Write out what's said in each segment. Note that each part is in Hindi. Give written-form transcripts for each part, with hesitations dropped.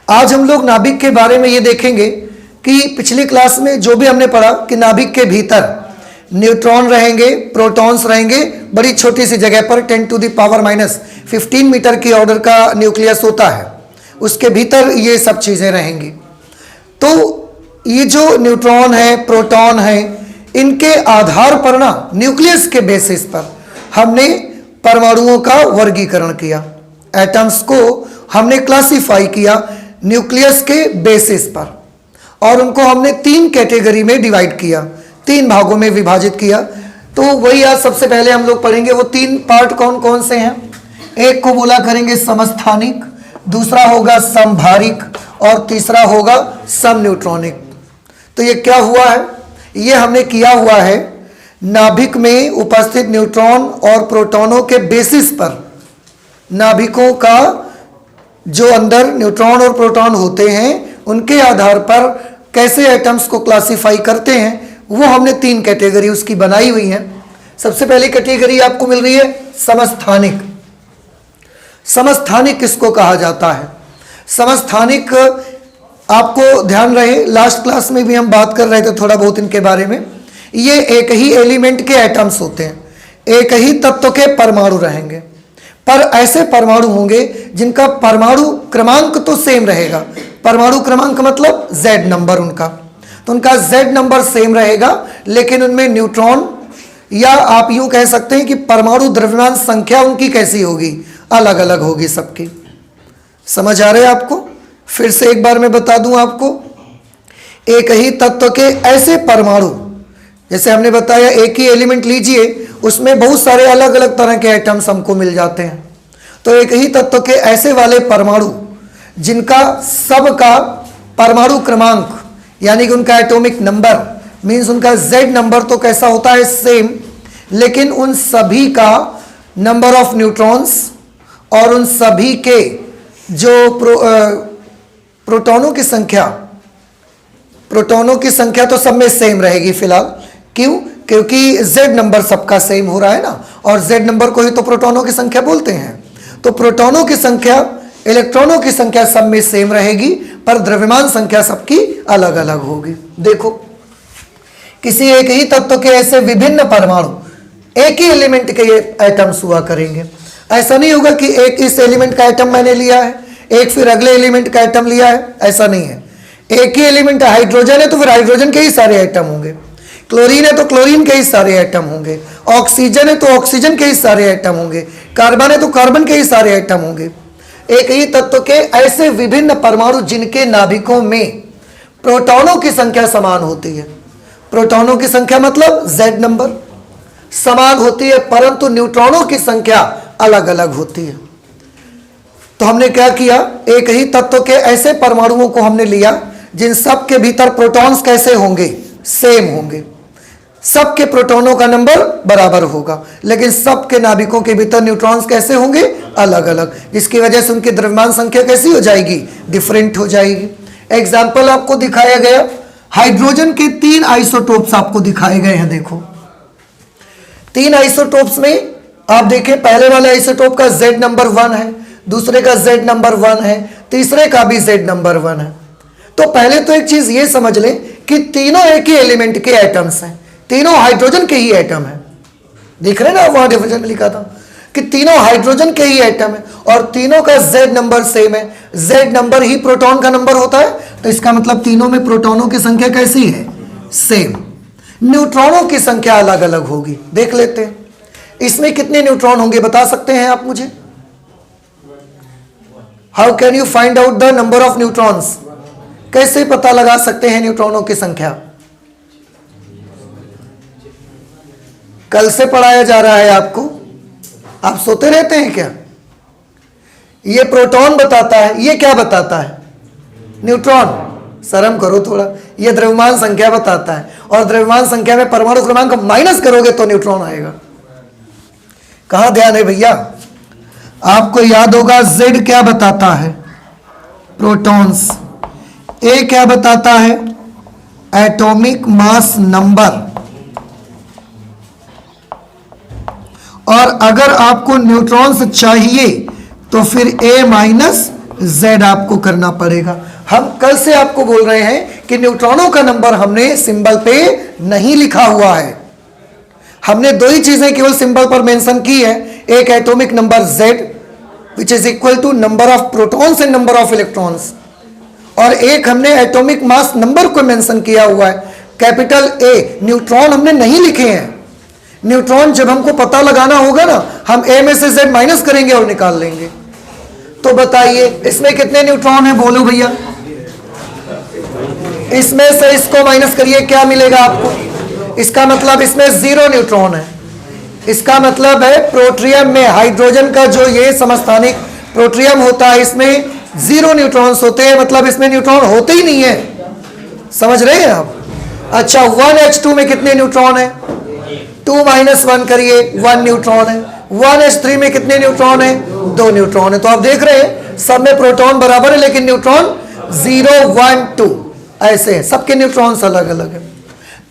आज हम लोग नाभिक के बारे में ये देखेंगे कि पिछली क्लास में जो भी हमने पढ़ा कि नाभिक के भीतर न्यूट्रॉन रहेंगे, प्रोटॉन्स रहेंगे, बड़ी छोटी सी जगह पर 10⁻⁻15 मीटर की ऑर्डर का न्यूक्लियस होता है, उसके भीतर ये सब चीज़ें रहेंगी। तो ये जो न्यूट्रॉन है, प्रोटॉन है, इनके आधार पर ना न्यूक्लियस के बेसिस पर हमने परमाणुओं का वर्गीकरण किया, एटम्स को हमने क्लासिफाई किया न्यूक्लियस के बेसिस पर, और उनको हमने 3 कैटेगरी में डिवाइड किया, 3 भागों में विभाजित किया। तो वही आज सबसे पहले हम लोग पढ़ेंगे। वो 3 पार्ट कौन कौन से हैं? एक को बोला करेंगे समस्थानिक, दूसरा होगा समभारिक और तीसरा होगा समन्यूट्रॉनिक। तो ये क्या हुआ है? ये हमने किया हुआ है नाभिक में उपस्थित न्यूट्रॉन और प्रोटॉनों के बेसिस पर, नाभिकों का जो अंदर न्यूट्रॉन और प्रोटॉन होते हैं उनके आधार पर कैसे एटम्स को क्लासिफाई करते हैं, वो हमने 3 कैटेगरी उसकी बनाई हुई है। सबसे पहली कैटेगरी आपको मिल रही है समस्थानिक। समस्थानिक किसको कहा जाता है? समस्थानिक, आपको ध्यान रहे लास्ट क्लास में भी हम बात कर रहे थे थोड़ा बहुत इनके बारे में। ये एक ही एलिमेंट के एटम्स होते हैं, एक ही तत्व के परमाणु रहेंगे, पर ऐसे परमाणु होंगे जिनका परमाणु क्रमांक तो सेम रहेगा। परमाणु क्रमांक मतलब Z नंबर उनका, तो उनका Z नंबर सेम रहेगा, लेकिन उनमें न्यूट्रॉन या आप यूं कह सकते हैं कि परमाणु द्रव्यमान संख्या उनकी कैसी होगी? अलग अलग होगी सबकी। समझ आ रहे हैं आपको? फिर से एक बार मैं बता दूं आपको, एक ही तत्व के ऐसे परमाणु, जैसे हमने बताया एक ही एलिमेंट लीजिए, उसमें बहुत सारे अलग अलग तरह के एटम्स हमको मिल जाते हैं। तो एक ही तत्व के ऐसे वाले परमाणु जिनका सबका परमाणु क्रमांक यानी कि उनका एटॉमिक नंबर मीन्स उनका Z नंबर तो कैसा होता है? सेम, लेकिन उन सभी का नंबर ऑफ न्यूट्रॉन्स और उन सभी के जो प्रोटॉनों की संख्या तो सब में सेम रहेगी फिलहाल। क्यों? क्योंकि Z नंबर सबका सेम हो रहा है ना, और Z नंबर को ही तो प्रोटॉनों की संख्या बोलते हैं। तो प्रोटॉनों की संख्या, इलेक्ट्रॉनों की संख्या सब में सेम रहेगी, पर द्रव्यमान संख्या सबकी अलग अलग होगी। देखो, किसी एक ही तत्व के ऐसे विभिन्न परमाणु, एक ही एलिमेंट के ये एटम्स हुआ करेंगे। ऐसा नहीं होगा कि एक इस एलिमेंट का एटम मैंने लिया है, एक फिर अगले एलिमेंट का एटम लिया है, ऐसा नहीं है। एक ही एलिमेंट हाइड्रोजन है तो फिर हाइड्रोजन के ही सारे एटम होंगे, क्लोरीन है तो क्लोरीन के ही सारे एटम होंगे, ऑक्सीजन है तो ऑक्सीजन के ही सारे एटम होंगे, कार्बन है तो कार्बन के ही सारे एटम होंगे। एक ही तत्व के ऐसे विभिन्न परमाणु जिनके नाभिकों में प्रोटॉनों की संख्या समान होती है। प्रोटॉनों की संख्या मतलब Z नंबर समान होती है, परंतु न्यूट्रॉनों की संख्या अलग अलग होती है। तो हमने क्या किया? एक ही तत्व के ऐसे परमाणुओं को हमने लिया जिन सब के भीतर प्रोटॉन्स कैसे होंगे? सेम होंगे, सबके प्रोटॉनों का नंबर बराबर होगा, लेकिन सबके नाभिकों के भीतर न्यूट्रॉन्स कैसे होंगे? अलग अलग, जिसकी वजह से उनकी द्रव्यमान संख्या कैसी हो जाएगी? डिफरेंट हो जाएगी। एग्जाम्पल आपको दिखाया गया, हाइड्रोजन के 3 आइसोटोप्स आपको दिखाए गए हैं। देखो, 3 आइसोटोप्स में आप देखें, पहले वाले आइसोटोप का Z नंबर 1 है, दूसरे का Z नंबर 1 है, तीसरे का भी Z नंबर 1 है। तो पहले तो एक चीज ये समझ लें कि तीनों एक ही एलिमेंट के एटम्स हैं, तीनों हाइड्रोजन के ही एटम है। देख रहे हैं ना, वहां डिफिनेशन में लिखा था कि तीनों हाइड्रोजन के ही एटम है और तीनों का Z नंबर सेम है। Z नंबर ही प्रोटॉन का नंबर होता है, तो इसका मतलब तीनों में प्रोटॉनों की संख्या कैसी है? सेम। न्यूट्रॉनों की संख्या अलग अलग होगी। देख लेते हैं इसमें कितने न्यूट्रॉन होंगे, बता सकते हैं आप मुझे? How can you find out the number of neutrons? कैसे पता लगा सकते हैं न्यूट्रॉनों की संख्या? कल से पढ़ाया जा रहा है आपको, आप सोते रहते हैं क्या? ये प्रोटॉन बताता है, ये क्या बताता है? न्यूट्रॉन। शर्म करो थोड़ा, ये द्रव्यमान संख्या बताता है, और द्रव्यमान संख्या में परमाणु क्रमांक माइनस करोगे तो न्यूट्रॉन आएगा। कहां ध्यान है भैया? आपको याद होगा Z क्या बताता है? प्रोटॉन्स। A क्या बताता है? Atomic mass number. और अगर आपको न्यूट्रॉन्स चाहिए तो फिर A- Z आपको करना पड़ेगा। हम कल से आपको बोल रहे हैं कि न्यूट्रॉनों का नंबर हमने सिंबल पे नहीं लिखा हुआ है। हमने दो ही चीजें केवल सिंबल पर मेंशन की है, एक atomic number Z which is equal to number of protons and number of electrons, और एक हमने एटॉमिक मास नंबर को मेंशन किया हुआ है कैपिटल A। न्यूट्रॉन हमने नहीं लिखे हैं। न्यूट्रॉन जब हमको पता लगाना होगा ना, हम A में से Z माइनस करेंगे और निकाल लेंगे। तो बताइए इसमें कितने न्यूट्रॉन है, बोलो भैया। इसमें से इसको माइनस करिए, क्या मिलेगा आपको? इसका मतलब इसमें 0 न्यूट्रॉन है। इसका मतलब है प्रोट्रियम में हाइड्रोजन का जो ये समस्थानिक प्रोट्रियम होता है, इसमें 0 न्यूट्रॉन्स होते हैं, मतलब इसमें न्यूट्रॉन होते ही नहीं है। समझ रहे हैं आप? अच्छा 1H2 में कितने न्यूट्रॉन है? 2 - 1 करिए, 1 न्यूट्रॉन है। 1H3 में कितने न्यूट्रॉन है? 2 न्यूट्रॉन है। तो आप देख रहे हैं सब में प्रोटॉन बराबर है, लेकिन न्यूट्रॉन 0 1 2 ऐसे हैं, सबके न्यूट्रॉन्स अलग अलग है।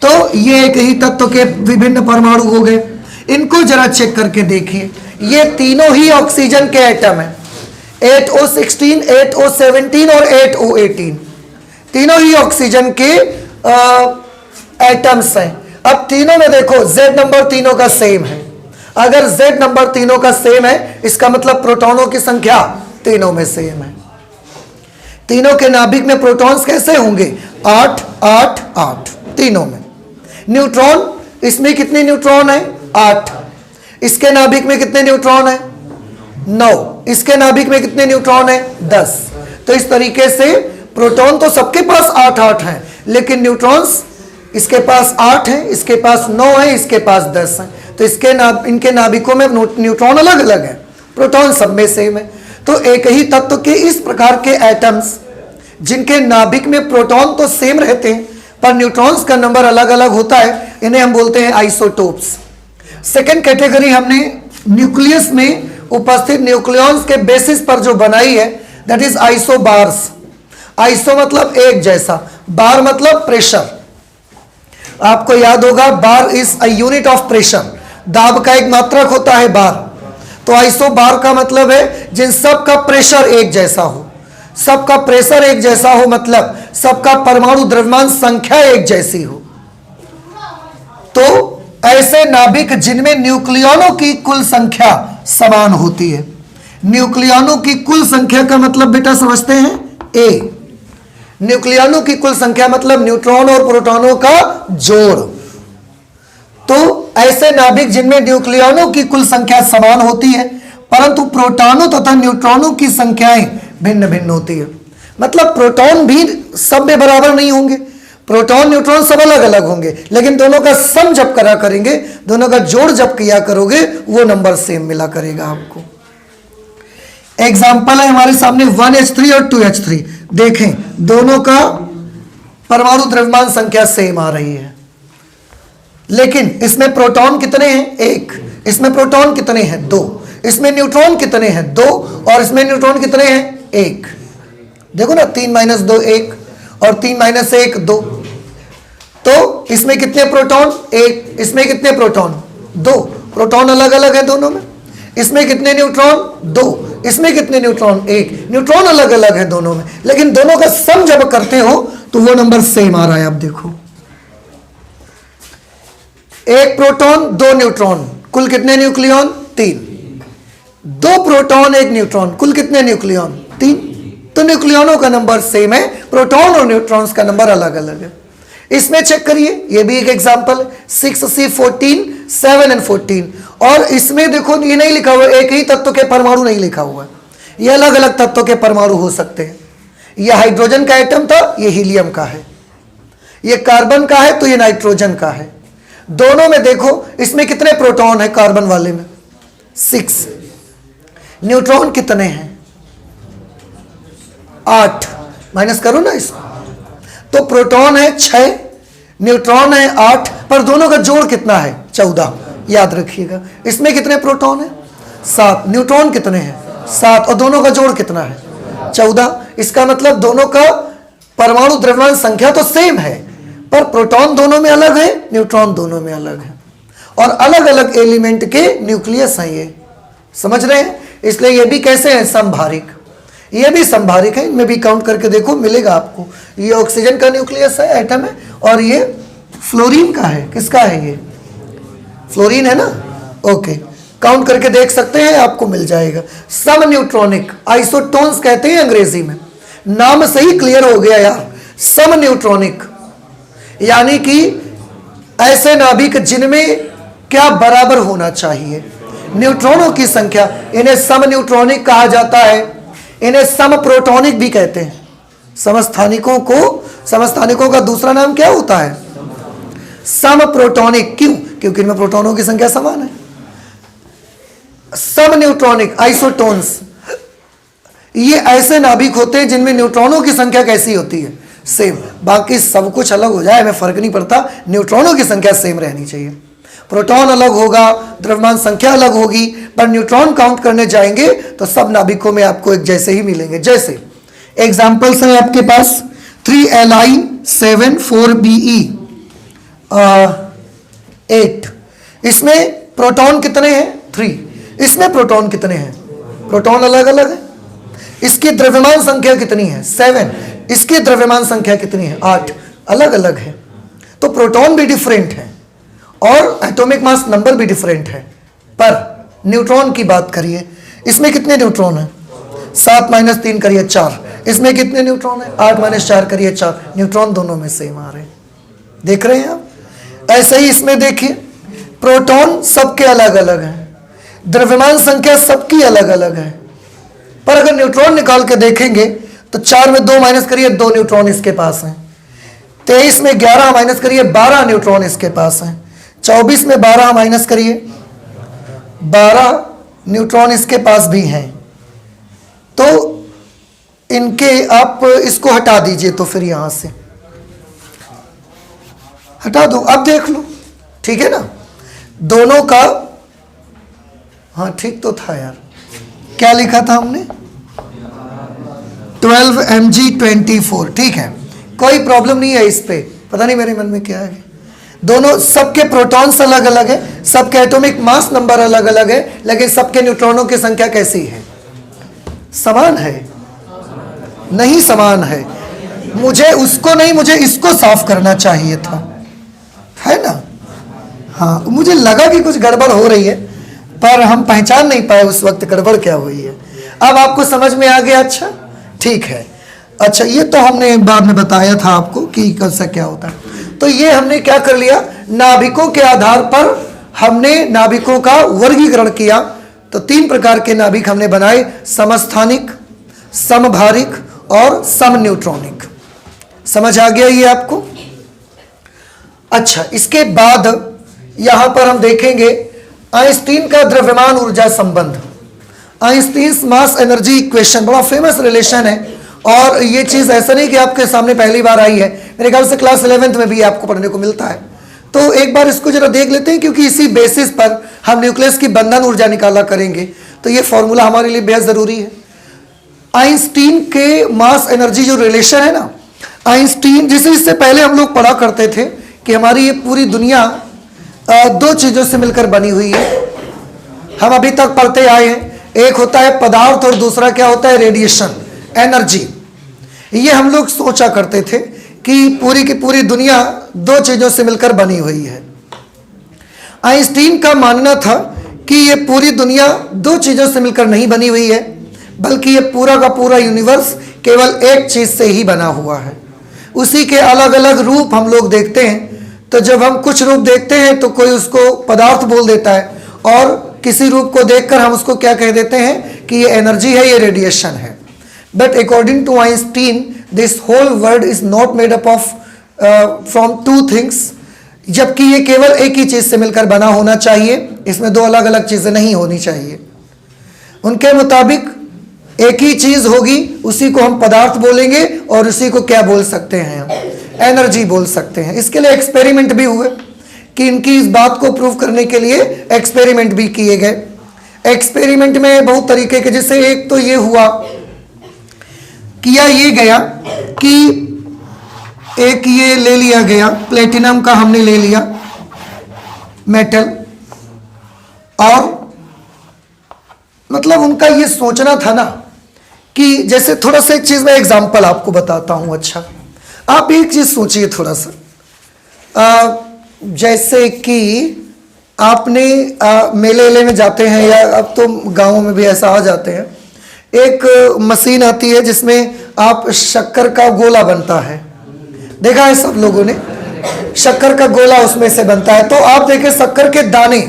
तो ये एक ही तत्व के विभिन्न परमाणु हो गए। इनको जरा चेक करके देखिए, ये तीनों ही ऑक्सीजन के एटम है, 8O16, 8O17 और 8O18, तीनों ही ऑक्सीजन के एटम्स हैं। अब तीनों में देखो Z नंबर तीनों का सेम है। अगर Z नंबर तीनों का सेम है, इसका मतलब प्रोटॉनों की संख्या तीनों में सेम है। तीनों के नाभिक में प्रोटॉन्स कैसे होंगे? 8 8 8 तीनों में। न्यूट्रॉन, इसमें कितने न्यूट्रॉन है? 8। इसके नाभिक में कितने न्यूट्रॉन है? 9। इसके नाभिक में कितने न्यूट्रॉन है? 10। तो इस तरीके से प्रोटॉन तो सबके पास 8 8 हैं, लेकिन न्यूट्रॉन्स इसके पास 8 है, इसके पास 9 है, इसके पास 10 है। तो इनके नाभिकों में न्यूट्रॉन अलग अलग है, प्रोटॉन सब में सेम है। तो एक ही तत्व के इस प्रकार के एटम्स जिनके नाभिक में प्रोटॉन तो सेम रहते हैं पर न्यूट्रॉन्स का नंबर अलग अलग होता है, इन्हें हम बोलते हैं आइसोटोप्स। सेकेंड कैटेगरी हमने न्यूक्लियस में उपस्थित न्यूक्लियॉन्स के बेसिस पर जो बनाई है, दैट इज आइसोबार्स। आइसो मतलब एक जैसा, बार मतलब प्रेशर। आपको याद होगा bar is a unit of pressure, दाब का एक मात्रक होता है बार। तो आइसो बार का मतलब है जिन सब का प्रेशर एक जैसा हो, सबका प्रेशर एक जैसा हो, मतलब सबका परमाणु द्रव्यमान संख्या एक जैसी हो। तो ऐसे नाभिक जिनमें न्यूक्लियॉनों की कुल संख्या समान होती है। न्यूक्लियॉनों की कुल संख्या का मतलब बेटा समझते हैं A। न्यूक्लियॉनों की कुल संख्या मतलब न्यूट्रॉन और प्रोटॉनों का जोड़। तो ऐसे नाभिक जिनमें न्यूक्लियॉनों की कुल संख्या समान होती है, परंतु प्रोटॉनों तथा न्यूट्रॉनों की संख्याएं भिन्न भिन्न होती है। मतलब प्रोटॉन भी सब में बराबर नहीं होंगे, प्रोटॉन न्यूट्रॉन सब अलग अलग होंगे, लेकिन दोनों का सम जब करा करेंगे, दोनों का जोड़ जब किया करोगे, वो नंबर सेम मिला करेगा आपको। एग्जाम्पल है हमारे सामने 1H3 और 2H3। देखें दोनों का परमाणु द्रव्यमान संख्या सेम आ रही है, लेकिन इसमें प्रोटॉन कितने हैं? 1। इसमें प्रोटॉन कितने हैं? 2। इसमें न्यूट्रॉन कितने हैं? 2। और इसमें न्यूट्रॉन कितने हैं? 1। देखो ना, 3 - 2 1 और 3 - 1 2। तो इसमें कितने प्रोटॉन? 1। इसमें कितने प्रोटॉन? 2। प्रोटॉन अलग अलग है दोनों में। इसमें कितने न्यूट्रॉन? 2। इसमें कितने न्यूट्रॉन? 1। न्यूट्रॉन अलग अलग है दोनों में, लेकिन दोनों का सम जब करते हो तो वो नंबर सेम आ रहा है। आप देखो, 1 प्रोटॉन 2 न्यूट्रॉन, कुल कितने न्यूक्लियॉन? 3। 2 प्रोटॉन 1 न्यूट्रॉन, कुल कितने न्यूक्लियॉन? 3। तो न्यूक्लियॉनों का नंबर सेम है, प्रोटॉन और न्यूट्रॉन्स का नंबर अलग अलग है। इसमें चेक करिए, ये भी एक एग्जांपल है, 6C14 7 and 14। और इसमें देखो ये नहीं लिखा हुआ, एक ही तत्व के परमाणु नहीं लिखा हुआ है, ये अलग अलग तत्वों के परमाणु हो सकते हैं। ये हाइड्रोजन का एटम था, ये हीलियम का है, ये कार्बन का है तो ये नाइट्रोजन का है। दोनों में देखो इसमें कितने प्रोटॉन है? कार्बन वाले में 6। न्यूट्रॉन कितने हैं? 8। माइनस करो ना इसको, तो प्रोटॉन है 6, न्यूट्रॉन है 8, पर दोनों का जोड़ कितना है? 14। याद रखिएगा, इसमें कितने प्रोटॉन है? 7। न्यूट्रॉन कितने हैं? 7, और दोनों का जोड़ कितना है? 14। इसका मतलब दोनों का परमाणु द्रव्यमान संख्या तो सेम है, पर प्रोटॉन दोनों में अलग है, न्यूट्रॉन दोनों में अलग है, और अलग अलग एलिमेंट के न्यूक्लियस हैं ये। समझ रहे हैं? इसलिए ये भी कैसे हैं? समभारिक। ये भी संभारिक है, इनमें भी काउंट करके देखो मिलेगा आपको। ये ऑक्सीजन का न्यूक्लियस है, एटम है, और ये फ्लोरीन का है। किसका है ये? फ्लोरीन है ना। ओके, काउंट करके देख सकते हैं, आपको मिल जाएगा। सम न्यूट्रॉनिक आइसोटोन्स कहते हैं अंग्रेजी में। नाम से ही क्लियर हो गया यार, सम न्यूट्रॉनिक यानी कि ऐसे नाभिक जिनमें क्या बराबर होना चाहिए, न्यूट्रॉनों की संख्या, इन्हें सम न्यूट्रॉनिक कहा जाता है। इन्हें सम प्रोटॉनिक भी कहते हैं। समस्थानिकों का दूसरा नाम क्या होता है? सम प्रोटॉनिक। क्यों? क्योंकि इनमें प्रोटॉनों की संख्या समान है। सम न्यूट्रॉनिक आइसोटोन्स, ये ऐसे नाभिक होते हैं जिनमें न्यूट्रॉनों की संख्या कैसी होती है? सेम। बाकी सब कुछ अलग हो जाए हमें फर्क नहीं पड़ता, न्यूट्रॉनों की संख्या सेम रहनी चाहिए। प्रोटॉन अलग होगा, द्रव्यमान संख्या अलग होगी, पर न्यूट्रॉन काउंट करने जाएंगे तो सब नाभिकों में आपको एक जैसे ही मिलेंगे। जैसे एग्जाम्पल्स हैं आपके पास 3Li7 4Be 8। इसमें प्रोटॉन कितने हैं? 3। इसमें प्रोटॉन कितने हैं? प्रोटॉन अलग अलग है। इसकी द्रव्यमान संख्या कितनी है? 7। इसकी द्रव्यमान संख्या कितनी है? 8। अलग अलग है, तो प्रोटॉन भी डिफरेंट है और एटॉमिक मास नंबर भी डिफरेंट है। पर न्यूट्रॉन की बात करिए, इसमें कितने न्यूट्रॉन हैं? 7 - 3 करिए 4। इसमें कितने न्यूट्रॉन हैं? 8 - 4 करिए 4। न्यूट्रॉन दोनों में सेम आ रहे हैं, देख रहे हैं आप। ऐसे ही इसमें देखिए, प्रोटॉन सबके अलग अलग हैं, द्रव्यमान संख्या सबकी अलग अलग है, पर अगर न्यूट्रॉन निकाल के देखेंगे तो 4 में 2 माइनस करिए 2 न्यूट्रॉन इसके पास हैं। 23 में 11 माइनस करिए 12 न्यूट्रॉन इसके पास हैं। 24 में 12 माइनस करिए 12 न्यूट्रॉन इसके पास भी हैं। तो इनके आप इसको हटा दीजिए, तो फिर यहां से हटा दो, अब देख लो, ठीक है ना। दोनों का, हाँ ठीक तो था यार, क्या लिखा था हमने? 12 Mg24, ठीक है, कोई प्रॉब्लम नहीं है इस पे। पता नहीं मेरे मन में क्या है, दोनों सबके प्रोटॉन्स अलग अलग है, सबके एटॉमिक मास नंबर अलग अलग है, लेकिन सबके न्यूट्रॉनों की संख्या कैसी है? समान है? नहीं समान है। मुझे उसको नहीं, मुझे इसको साफ करना चाहिए था, है ना। हाँ, मुझे लगा कि कुछ गड़बड़ हो रही है, पर हम पहचान नहीं पाए उस वक्त गड़बड़ क्या हुई है। अब आपको समझ में आ गया? अच्छा ठीक है। अच्छा, ये तो हमने बाद में बताया था आपको कि कैसा क्या होता है। तो ये हमने क्या कर लिया, नाभिकों के आधार पर हमने नाभिकों का वर्गीकरण किया। तो 3 प्रकार के नाभिक हमने बनाए, समस्थानिक, समभारिक और सम न्यूट्रॉनिक। समझ आ गया ये आपको? अच्छा, इसके बाद यहां पर हम देखेंगे आइंस्टीन का द्रव्यमान ऊर्जा संबंध। आइंस्टीन्स मास एनर्जी इक्वेशन बड़ा फेमस रिलेशन है, और ये चीज ऐसा नहीं कि आपके सामने पहली बार आई है, मेरे ख्याल से क्लास 11th में भी आपको पढ़ने को मिलता है। तो एक बार इसको जरा देख लेते हैं, क्योंकि इसी बेसिस पर हम न्यूक्लियस की बंधन ऊर्जा निकाला करेंगे, तो ये फॉर्मूला हमारे लिए बेहद जरूरी है। आइंस्टीन के मास एनर्जी जो रिलेशन है ना, आइंस्टीन, जिसे इससे पहले हम लोग पढ़ा करते थे कि हमारी ये पूरी दुनिया 2 चीजों से मिलकर बनी हुई है। हम अभी तक पढ़ते आए हैं, एक होता है पदार्थ और दूसरा क्या होता है? Radiation, energy. ये हम लोग सोचा करते थे कि पूरी की पूरी दुनिया 2 चीजों से मिलकर बनी हुई है। आइंस्टीन का मानना था कि ये पूरी दुनिया 2 चीजों से मिलकर नहीं बनी हुई है, बल्कि ये पूरा का पूरा यूनिवर्स केवल एक चीज से ही बना हुआ है। उसी के अलग अलग रूप हम लोग देखते हैं। तो जब हम कुछ रूप देखते हैं तो कोई उसको पदार्थ बोल देता है, और किसी रूप को देखकर हम उसको क्या कह देते हैं कि ये एनर्जी है, ये रेडिएशन है। But according to Einstein, this whole world is not made up of from 2 things, जबकि ये केवल एक ही चीज से मिलकर बना होना चाहिए, इसमें 2 अलग अलग चीजें नहीं होनी चाहिए। उनके मुताबिक एक ही चीज होगी, उसी को हम पदार्थ बोलेंगे, और उसी को क्या बोल सकते हैं? हम एनर्जी बोल सकते हैं। इसके लिए एक्सपेरिमेंट भी हुए कि इनकी इस बात को प्रूव करने के लिए एक्सपेरिमेंट भी किए गए। एक्सपेरिमेंट में बहुत तरीके के, जैसे एक तो ये हुआ, किया ये गया कि एक ये ले लिया गया, प्लेटिनम का हमने ले लिया मेटल, और मतलब उनका ये सोचना था ना कि जैसे थोड़ा सा एक चीज मैं एग्जांपल आपको बताता हूं। अच्छा, आप एक चीज सोचिए थोड़ा सा, जैसे कि आपने मेले में जाते हैं, या अब तो गाँव में भी ऐसा आ जाते हैं, एक मशीन आती है जिसमें आप शक्कर का गोला बनता है, देखा है सब लोगों ने, शक्कर का गोला उसमें से बनता है। तो आप देखें शक्कर के दाने,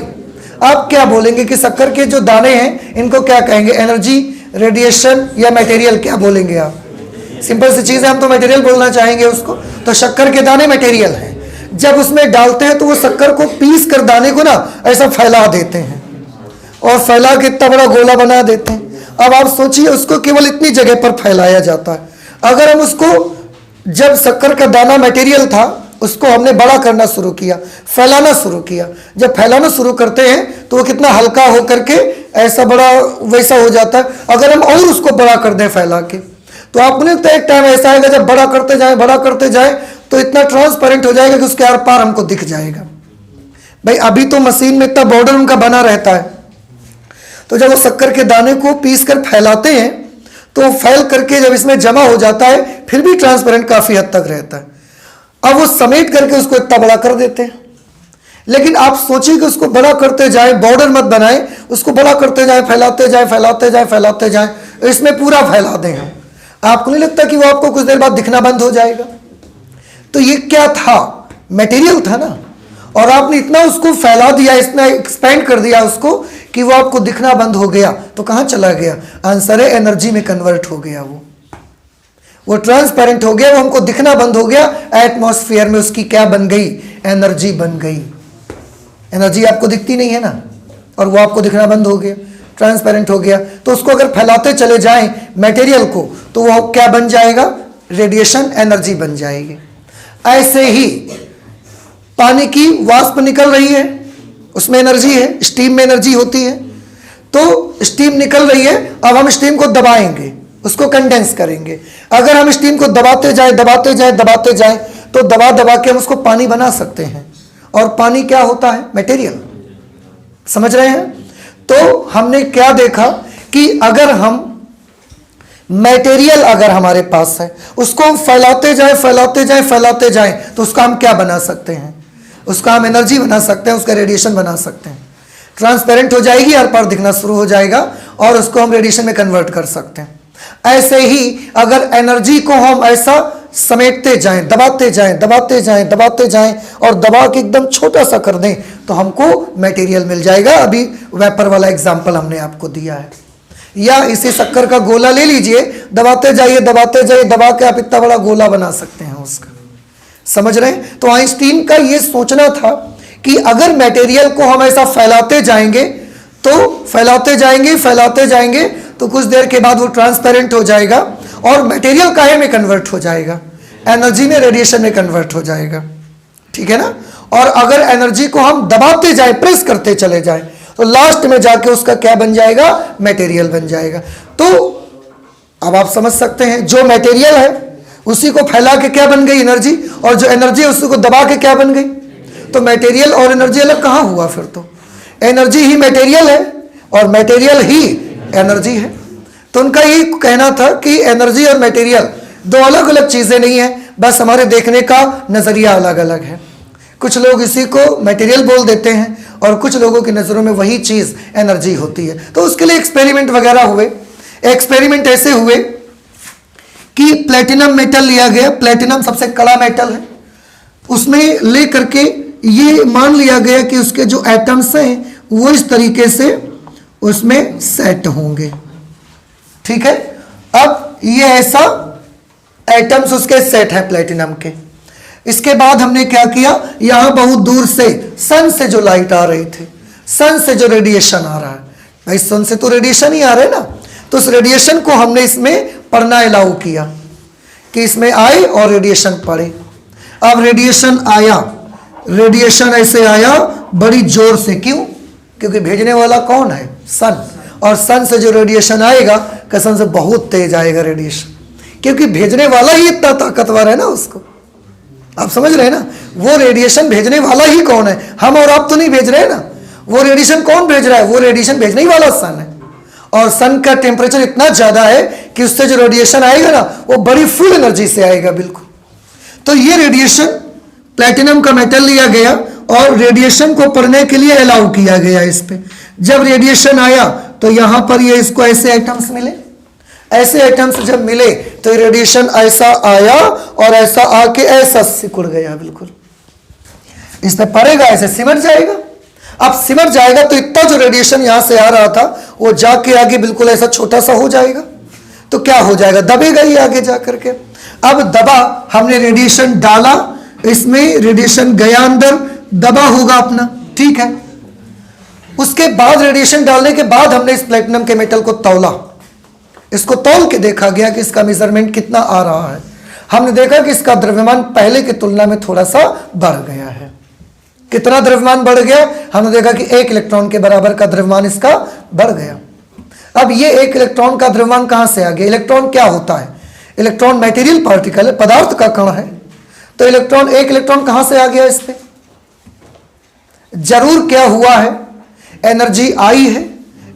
आप क्या बोलेंगे कि शक्कर के जो दाने हैं इनको क्या कहेंगे, एनर्जी, रेडिएशन या मटेरियल, क्या बोलेंगे आप? सिंपल सी चीज है, हम तो मटेरियल बोलना चाहेंगे उसको। तो शक्कर के दाने मटेरियल हैं। जब उसमें डालते हैं तो वो शक्कर को पीस कर दाने को ना ऐसा फैला देते हैं और फैला के इतना बड़ा गोला बना देते हैं। अब आप सोचिए, उसको केवल इतनी जगह पर फैलाया जाता है। अगर हम उसको, जब शक्कर का दाना मटेरियल था, उसको हमने बड़ा करना शुरू किया, फैलाना शुरू किया, जब फैलाना शुरू करते हैं तो वो कितना हल्का होकर के ऐसा बड़ा वैसा हो जाता है। अगर हम और उसको बड़ा कर दें फैला के, तो आपने तो एक टाइम ऐसा आएगा जब बड़ा करते जाए तो इतना ट्रांसपेरेंट हो जाएगा कि उसके आर पार हमको दिख जाएगा। भाई अभी तो मशीन में इतना बॉर्डर उनका बना रहता है, तो जब वो शक्कर के दाने को पीस कर फैलाते हैं तो फैल करके जब इसमें जमा हो जाता है, फिर भी ट्रांसपेरेंट काफी हद तक रहता है। अब वो समेट करके उसको इतना बड़ा कर देते हैं। लेकिन आप सोचिए कि उसको बड़ा करते जाए, बॉर्डर मत बनाए, उसको बड़ा करते जाए, फैलाते जाए, इसमें पूरा फैला दें हम, आपको नहीं लगता कि वो आपको कुछ देर बाद दिखना बंद हो जाएगा? तो ये क्या था? मटेरियल था ना, और आपने इतना उसको फैला दिया, इतना एक्सपेंड कर दिया उसको कि वो आपको दिखना बंद हो गया। तो कहां चला गया? आंसर है एनर्जी में कन्वर्ट हो गया। वो ट्रांसपेरेंट हो गया, वो हमको दिखना बंद हो गया। एटमॉस्फेयर में उसकी क्या बन गई? एनर्जी बन गई। एनर्जी आपको दिखती नहीं है ना, और वो आपको दिखना बंद हो गया, ट्रांसपेरेंट हो गया। तो उसको अगर फैलाते चले जाएं मटेरियल को, तो वो क्या बन जाएगा? रेडिएशन, एनर्जी बन जाएगी। ऐसे ही पानी की वाष्प निकल रही है, उसमें एनर्जी है, स्टीम में एनर्जी होती है। तो स्टीम निकल रही है, अब हम स्टीम को दबाएंगे, उसको कंडेंस करेंगे। अगर हम स्टीम को दबाते जाए तो दबा के हम उसको पानी बना सकते हैं। और पानी क्या होता है? मटेरियल। समझ रहे हैं? तो हमने क्या देखा कि अगर हम मटेरियल अगर हमारे पास है, उसको हम फैलाते जाए तो उसका हम क्या बना सकते हैं? उसका हम एनर्जी बना सकते हैं, उसका रेडिएशन बना सकते हैं। ट्रांसपेरेंट हो जाएगी, हर पार दिखना शुरू हो जाएगा, और उसको हम रेडिएशन में कन्वर्ट कर सकते हैं। ऐसे ही अगर एनर्जी को हम ऐसा समेटते जाएं, दबाते जाएं और दबा के एकदम छोटा सा कर दें, तो हमको मटेरियल मिल जाएगा। अभी वेपर वाला एग्जांपल हमने आपको दिया है। या इसी शक्कर का गोला ले लीजिए, दबाते जाइए, दबा के आप इतना बड़ा गोला बना सकते हैं उसका। समझ रहे हैं? तो आइंस्टीन का ये सोचना था कि अगर मटेरियल को हम ऐसा फैलाते जाएंगे तो कुछ देर के बाद वो ट्रांसपेरेंट हो जाएगा, और मटेरियल काहे में कन्वर्ट हो जाएगा? एनर्जी में, रेडिएशन में कन्वर्ट हो जाएगा। ठीक है ना? और अगर एनर्जी को हम दबाते जाए, प्रेस करते चले जाए, तो लास्ट में जाके उसका क्या बन जाएगा? मटेरियल बन जाएगा। तो अब आप समझ सकते हैं, जो मटेरियल है उसी को फैला के क्या बन गई? एनर्जी। और जो एनर्जी है उसी को दबा के क्या बन गई? तो मटेरियल और एनर्जी अलग कहां हुआ? फिर तो एनर्जी ही मटेरियल है और मटेरियल ही एनर्जी है। तो उनका ये कहना था कि एनर्जी और मटेरियल दो अलग अलग चीजें नहीं है, बस हमारे देखने का नजरिया अलग अलग है। कुछ लोग इसी को मटेरियल बोल देते हैं और कुछ लोगों की नज़रों में वही चीज़ एनर्जी होती है। तो उसके लिए एक्सपेरिमेंट वगैरह हुए। एक्सपेरिमेंट ऐसे हुए कि प्लेटिनम मेटल लिया गया, प्लेटिनम सबसे कड़ा मेटल है, उसमें ले करके ये मान लिया गया कि उसके जो एटम्स हैं वो इस तरीके से उसमें सेट होंगे। ठीक है? अब ये ऐसा एटम्स उसके सेट है प्लेटिनम के। इसके बाद हमने क्या किया, यहां बहुत दूर से सन से जो लाइट आ रही थी, सन से जो रेडिएशन आ रहा है, भाई सन से तो रेडिएशन ही आ रहा है ना, तो उस रेडिएशन को हमने इसमें पढ़ना अलाउ किया कि इसमें आए और रेडिएशन पड़े। अब रेडिएशन आया, रेडिएशन ऐसे आया बड़ी जोर से। क्यों? क्योंकि भेजने वाला कौन है? सन। और सन से जो रेडिएशन आएगा, कसम से बहुत तेज आएगा रेडिएशन, क्योंकि भेजने वाला ही इतना ताकतवर है ना उसको। आप समझ रहे हैं ना? वो रेडिएशन भेजने वाला ही कौन है? हम और आप तो नहीं भेज रहे हैं ना। वो रेडिएशन कौन भेज रहा है? वो रेडिएशन भेजने ही वाला सन है। और सन का टेम्परेचर इतना ज्यादा है कि उससे जो रेडिएशन आएगा ना वो बड़ी फुल एनर्जी से आएगा बिल्कुल। तो ये रेडिएशन प्लैटिनम का मेटल लिया गया और रेडिएशन को पढ़ने के लिए अलाउ किया गया इस पे। जब रेडिएशन आया तो यहां पर ये इसको ऐसे एटम्स मिले, ऐसे एटम्स जब मिले तो रेडिएशन ऐसा आया और ऐसा आके ऐसा सिकुड़ गया बिल्कुल। इसमें पड़ेगा ऐसे सिमट जाएगा। अब सिमट जाएगा तो इतना जो रेडिएशन यहां से आ रहा था वो जाके आगे बिल्कुल ऐसा छोटा सा हो जाएगा। तो क्या हो जाएगा, दबेगा ही आगे जाकर के। अब दबा, हमने रेडिएशन डाला, इसमें रेडिएशन गया अंदर, दबा होगा अपना, ठीक है। उसके बाद रेडिएशन डालने के बाद हमने इस प्लेटिनम के मेटल को तौला, इसको तौल के देखा गया कि इसका मेजरमेंट कितना आ रहा है। हमने देखा कि इसका द्रव्यमान पहले की तुलना में थोड़ा सा बढ़ गया है। कितना द्रव्यमान बढ़ गया, हमने देखा कि 1 इलेक्ट्रॉन के बराबर का द्रव्यमान इसका बढ़ गया। अब ये 1 इलेक्ट्रॉन का द्रव्यमान कहां से आ गया? इलेक्ट्रॉन क्या होता है? इलेक्ट्रॉन मटेरियल पार्टिकल है, पदार्थ का कण है। तो इलेक्ट्रॉन 1 इलेक्ट्रॉन कहां से आ गया इस पे? जरूर क्या हुआ है, एनर्जी आई है,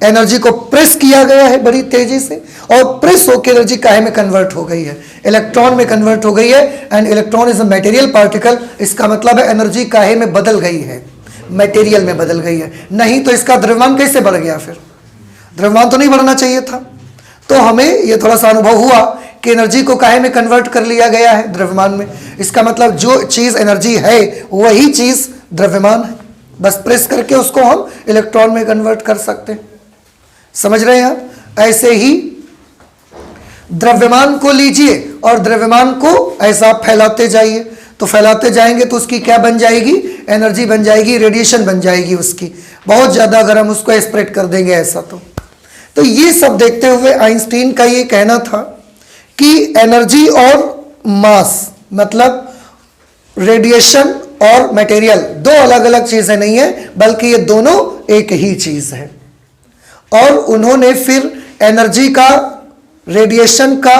एनर्जी को प्रेस किया गया है बड़ी तेजी से और प्रेस होकर एनर्जी काहे में कन्वर्ट हो गई है, इलेक्ट्रॉन में कन्वर्ट हो गई है। And electron is a material particle, इसका मतलब है एनर्जी काहे में बदल गई है, मटेरियल में बदल गई है। नहीं तो इसका द्रव्यमान कैसे बढ़ गया? फिर द्रव्यमान तो नहीं बढ़ना चाहिए था। तो हमें यह थोड़ा सा अनुभव हुआ कि एनर्जी को काहे में कन्वर्ट कर लिया गया है, द्रव्यमान में। इसका मतलब जो चीज एनर्जी है वही चीज द्रव्यमान है, बस प्रेस करके उसको हम इलेक्ट्रॉन में कन्वर्ट कर सकते हैं। समझ रहे हैं आप? ऐसे ही द्रव्यमान को लीजिए और द्रव्यमान को ऐसा फैलाते जाइए, तो फैलाते जाएंगे तो उसकी क्या बन जाएगी? एनर्जी बन जाएगी, रेडिएशन बन जाएगी उसकी, बहुत ज्यादा अगर हम उसको स्प्रेड कर देंगे ऐसा। तो ये सब देखते हुए आइंस्टीन का ये कहना था कि एनर्जी और मास मतलब रेडिएशन और मटेरियल दो अलग अलग चीजें नहीं है, बल्कि ये दोनों एक ही चीज है। और उन्होंने फिर एनर्जी का, रेडिएशन का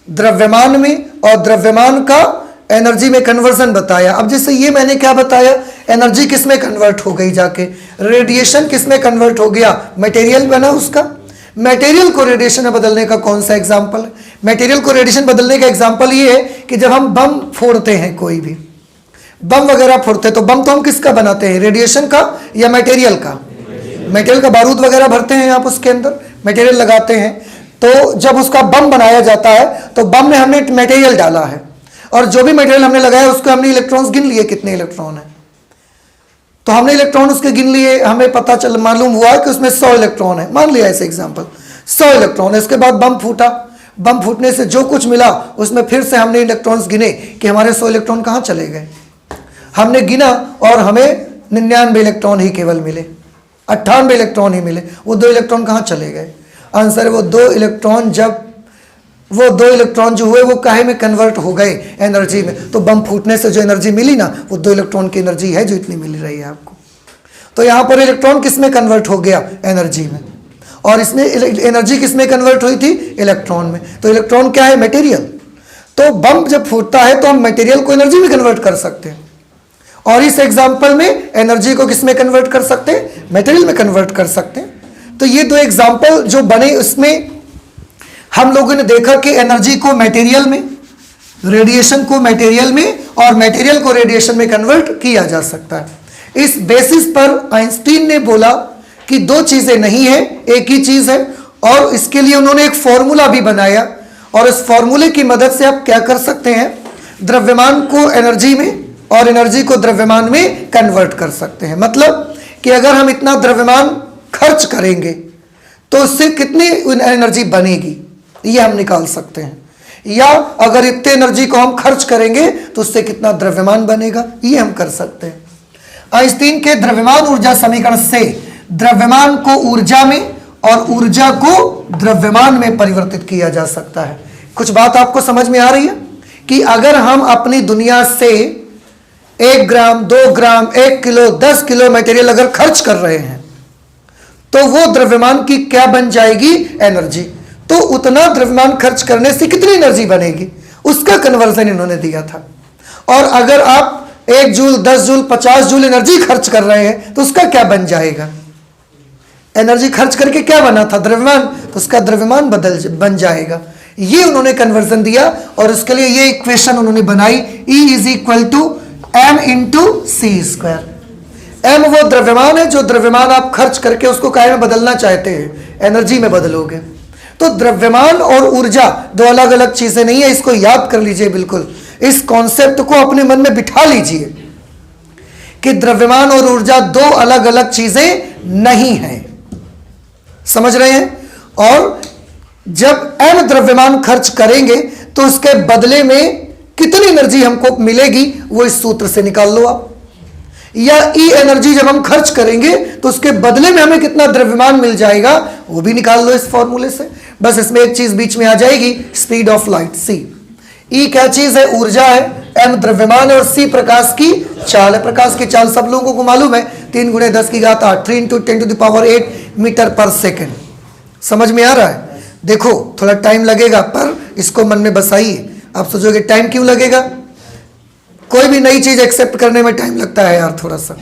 द्रव्यमान में और द्रव्यमान का एनर्जी में कन्वर्जन बताया। अब जैसे ये मैंने क्या बताया, एनर्जी किस में कन्वर्ट हो गई जाके, रेडिएशन किस में कन्वर्ट हो गया, मटेरियल बना उसका। मटेरियल को रेडिएशन में बदलने का कौन सा एग्जांपल है? मटेरियल को रेडिएशन बदलने का एग्जांपल ये है कि जब हम बम फोड़ते हैं, कोई भी बम वगैरह फोड़ते हैं, तो बम तो हम किसका बनाते हैं, रेडिएशन का या मटेरियल का? मटेरियल का बारूद वगैरह भरते हैं आप, उसके अंदर मटेरियल लगाते हैं। तो जब उसका बम बनाया जाता है तो बम में हमने मटेरियल डाला है और जो भी मटेरियल हमने लगाया उसको हमने इलेक्ट्रॉन्स गिन लिए, कितने इलेक्ट्रॉन है। तो हमने इलेक्ट्रॉन उसके गिन लिए, हमें पता चल मालूम हुआ कि उसमें 100 इलेक्ट्रॉन है, मान लिया ऐसे एग्जांपल, 100 इलेक्ट्रॉन है। इसके बाद बम फूटा, बम फूटने से जो कुछ मिला उसमें फिर से हमने इलेक्ट्रॉन्स गिने कि हमारे 100 इलेक्ट्रॉन कहाँ चले गए। हमने गिना और हमें 99 इलेक्ट्रॉन ही केवल मिले, 98 इलेक्ट्रॉन ही मिले। वो 2 इलेक्ट्रॉन कहाँ चले गए? आंसर है वो 2 इलेक्ट्रॉन, जब वो 2 इलेक्ट्रॉन जो हुए वो काहे में कन्वर्ट हो गए, एनर्जी में। तो बम फूटने से जो एनर्जी मिली ना, वो 2 इलेक्ट्रॉन की एनर्जी है जो इतनी मिल रही है आपको। तो यहाँ पर इलेक्ट्रॉन किस में कन्वर्ट हो गया, एनर्जी में। और इसमें एनर्जी किस में कन्वर्ट हुई थी, इलेक्ट्रॉन में। तो इलेक्ट्रॉन क्या है, मटेरियल। तो बम जब फूटता है तो हम मटेरियल को एनर्जी में कन्वर्ट कर सकते हैं। और इस एग्जाम्पल में एनर्जी को किस में कन्वर्ट कर सकते हैं, मटेरियल में कन्वर्ट कर सकते हैं। तो ये 2 एग्जाम्पल जो बने उसमें हम लोगों ने देखा कि एनर्जी को मटेरियल में, रेडिएशन को मटेरियल में और मटेरियल को रेडिएशन में कन्वर्ट किया जा सकता है। इस बेसिस पर आइंस्टीन ने बोला कि 2 चीजें नहीं है, एक ही चीज है। और इसके लिए उन्होंने एक फॉर्मूला भी बनाया और इस फॉर्मूले की मदद से आप क्या कर सकते हैं, द्रव्यमान को एनर्जी में और एनर्जी को द्रव्यमान में कन्वर्ट कर सकते हैं। मतलब कि अगर हम इतना द्रव्यमान खर्च करेंगे तो उससे कितनी एनर्जी बनेगी, ये हम निकाल सकते हैं। या अगर इतने एनर्जी को हम खर्च करेंगे तो उससे कितना द्रव्यमान बनेगा, ये हम कर सकते हैं। आइंस्टीन के द्रव्यमान ऊर्जा समीकरण से द्रव्यमान को ऊर्जा में और ऊर्जा को द्रव्यमान में परिवर्तित किया जा सकता है। कुछ बात आपको समझ में आ रही है कि अगर हम अपनी दुनिया से 1 ग्राम, 2 ग्राम, 1 किलो, 10 किलो मटेरियल अगर खर्च कर रहे हैं तो वो द्रव्यमान की क्या बन जाएगी, एनर्जी। तो उतना द्रव्यमान खर्च करने से कितनी एनर्जी बनेगी, उसका कन्वर्जन इन्होंने दिया था। और अगर आप 1 जूल, 10 जूल, 50 जूल एनर्जी खर्च कर रहे हैं तो उसका क्या बन जाएगा, एनर्जी खर्च करके क्या बना था, द्रव्यमान, तो उसका द्रव्यमान बन जाएगा। ये उन्होंने कन्वर्जन दिया और उसके लिए ये इक्वेशन उन्होंने बनाई, E is equal to m into c square. M वो द्रव्यमान है जो द्रव्यमान आप खर्च करके उसको काय में बदलना चाहते हैं, एनर्जी में बदलोगे। तो द्रव्यमान और ऊर्जा दो अलग अलग चीजें नहीं है, इसको याद कर लीजिए। बिल्कुल इस कॉन्सेप्ट को अपने मन में बिठा लीजिए कि द्रव्यमान और ऊर्जा दो अलग अलग चीजें नहीं हैं, समझ रहे हैं। और जब m द्रव्यमान खर्च करेंगे तो उसके बदले में कितनी एनर्जी हमको मिलेगी वो इस सूत्र से निकाल लो आप। या E एनर्जी जब हम खर्च करेंगे तो उसके बदले में हमें कितना द्रव्यमान मिल जाएगा वो भी निकाल लो इस फॉर्मूले से। बस इसमें एक चीज बीच में आ जाएगी, speed of light c। E क्या चीज है, ऊर्जा है, m द्रव्यमान है और c प्रकाश की चाल है। प्रकाश की चाल सब लोगों को मालूम है, 3 × 10⁸ 3 × 10⁸ मीटर पर सेकेंड। समझ में आ रहा है। देखो थोड़ा टाइम लगेगा पर इसको मन में बसाइए। आप सोचोगे टाइम क्यों लगेगा, कोई भी नई चीज एक्सेप्ट करने में टाइम लगता है यार थोड़ा सा।